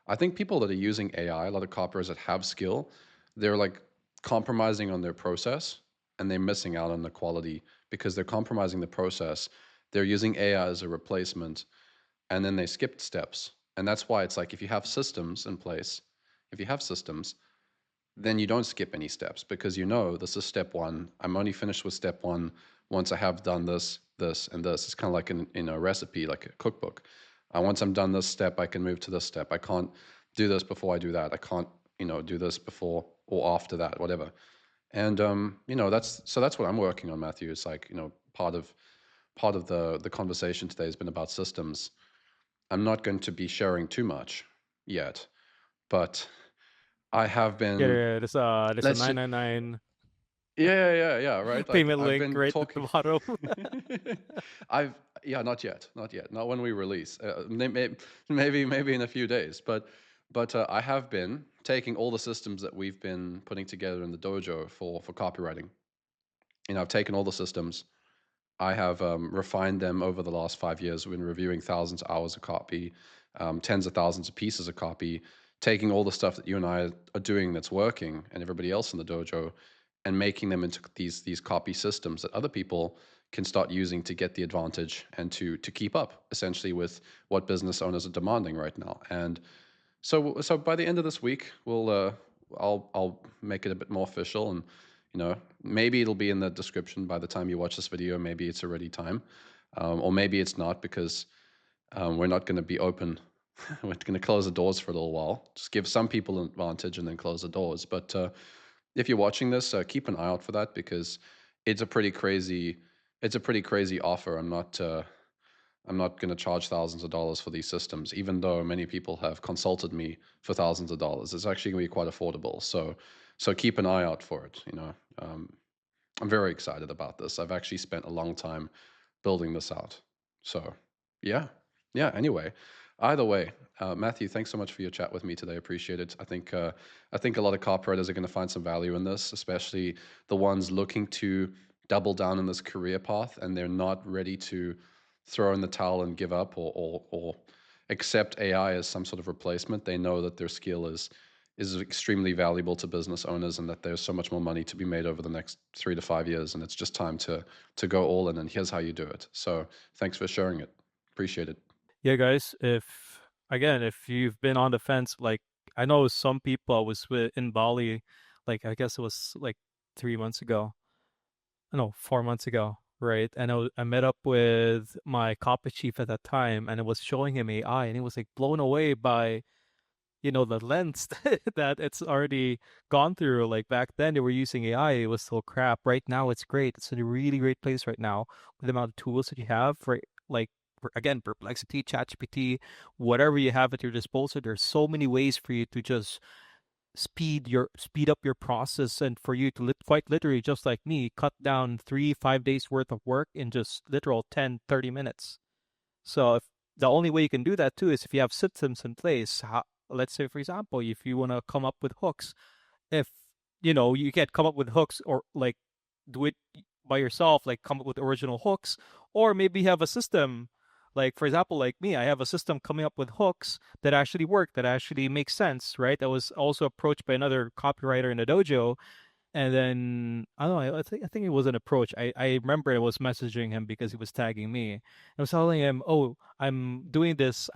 I think people that are using AI, a lot of copywriters that have skill, they're like compromising on their process and they're missing out on the quality because they're compromising the process. They're using AI as a replacement and then they skipped steps. And that's why it's like if you have systems in place, if you have systems, then you don't skip any steps because this is step one. I'm only finished with step one once I have done this, this, and this. It's kind of like in a recipe, like a cookbook. Once I'm done this step, I can move to this step. I can't do this before I do that. I can't, do this before or after that, whatever. And that's what I'm working on, Matthew. It's like, part of the conversation today has been about systems. I'm not going to be sharing too much yet, but I have Yeah, been, yeah, there's a let's nine just, nine nine yeah, yeah, yeah, right. Like payment I've link been right at the talking. bottom. I've Yeah, not yet, not yet, not when we release. Maybe in a few days, but I have been taking all the systems that we've been putting together in the dojo for copywriting. I've taken all the systems. I have refined them over the last 5 years. We've been reviewing thousands of hours of copy, tens of thousands of pieces of copy, taking all the stuff that you and I are doing that's working, and everybody else in the dojo, and making them into these copy systems that other people can start using to get the advantage and to keep up essentially with what business owners are demanding right now. And so by the end of this week, I'll make it a bit more official, and maybe it'll be in the description by the time you watch this video. Maybe it's already time, or maybe it's not, because we're not going to be open. We're going to close the doors for a little while. Just give some people an advantage and then close the doors. But if you're watching this, keep an eye out for that, because it's a pretty crazy, it's a pretty crazy offer. I'm not going to charge thousands of dollars for these systems, even though many people have consulted me for thousands of dollars. It's actually going to be quite affordable. So keep an eye out for it. I'm very excited about this. I've actually spent a long time building this out. So, yeah, yeah. Anyway, either way, Matthew, thanks so much for your chat with me today. Appreciate it. I think a lot of copywriters are going to find some value in this, especially the ones looking to double down in this career path, and they're not ready to throw in the towel and give up, or accept AI as some sort of replacement. They know that their skill is extremely valuable to business owners, and that there's so much more money to be made over the next 3 to 5 years, and it's just time to go all in. And here's how you do it. So thanks for sharing it. Appreciate it. Yeah, guys, if you've been on the fence, like I know some people, I was in Bali, like I guess it was like 3 months ago. No, 4 months ago, right? And I met up with my copy chief at that time, and I was showing him AI, and he was like blown away by the lens that it's already gone through. Like back then they were using AI, it was still crap. Right now it's great. It's in a really great place right now with the amount of tools that you have for, like, again, Perplexity, ChatGPT, whatever you have at your disposal. There's so many ways for you to just speed up your process, and for you to quite literally, just like me, cut down 3-5 days worth of work in just literal 10-30 minutes. So if the only way you can do that too is if you have systems in place. Let's say, for example, if you want to come up with hooks, if you can't come up with hooks, or like do it by yourself, like come up with original hooks, or maybe have a system. Like for example, like me, I have a system coming up with hooks that actually work, that actually make sense, right? I was also approached by another copywriter in the dojo, and then I don't know. I think it was an approach. I remember I was messaging him because he was tagging me. I was telling him, "Oh, I'm doing this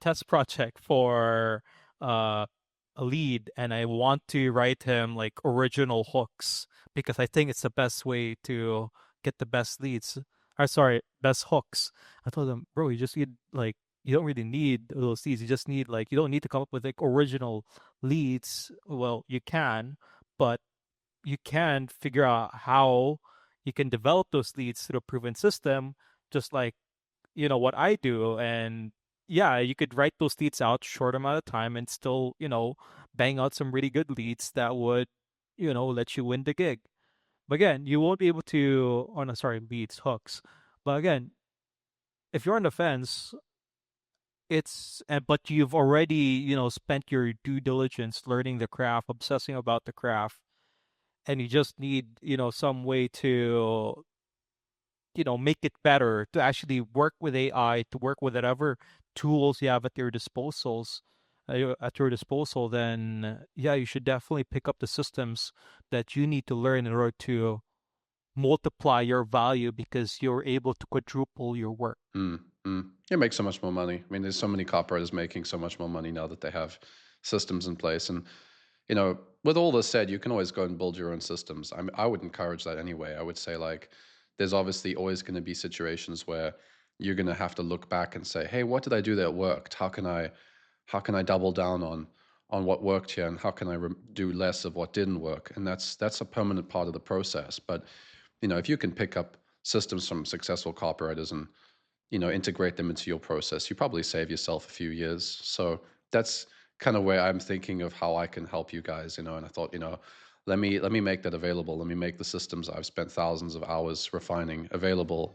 test project for uh, a lead, and I want to write him like original hooks because I think it's the best way to get the best leads. Or sorry, best hooks." I told him, "Bro, you just need like." You don't really need those leads. You just need like you don't need to come up with like original leads. Well, you can, but you can figure out how you can develop those leads through a proven system, just like what I do. And yeah, you could write those leads out short amount of time and still bang out some really good leads that would let you win the gig. But again, you won't be able to, oh no, sorry, leads, hooks. But again, if you're on the fence, but you've already spent your due diligence learning the craft, obsessing about the craft, and you just need some way to make it better, to actually work with AI, to work with whatever tools you have at your disposal, then yeah, you should definitely pick up the systems that you need to learn in order to multiply your value, because you're able to quadruple your work. You make so much more money. I mean, there's so many copywriters making so much more money now that they have systems in place. And with all this said, you can always go and build your own systems. I would encourage that anyway. I would say, like, there's obviously always going to be situations where you're going to have to look back and say, hey, what did I do that worked? How can I double down on what worked here, and how can I do less of what didn't work? And that's a permanent part of the process. But if you can pick up systems from successful copywriters and integrate them into your process, you probably save yourself a few years. So that's kind of where I'm thinking of how I can help you guys, and I thought, let me make that available. Let me make the systems I've spent thousands of hours refining available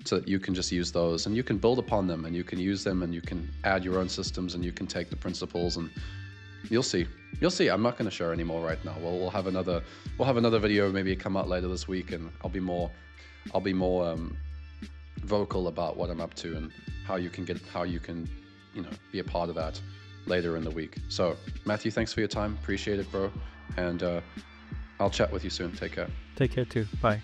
so that you can just use those and you can build upon them and you can use them and you can add your own systems and you can take the principles and you'll see. You'll see. I'm not going to share any more right now. We'll have another video maybe come out later this week, and I'll be more vocal about what I'm up to and how you can be a part of that later in the week. So Matthew, thanks for your time. Appreciate it, bro. And I'll chat with you soon. Take care. Take care too. Bye.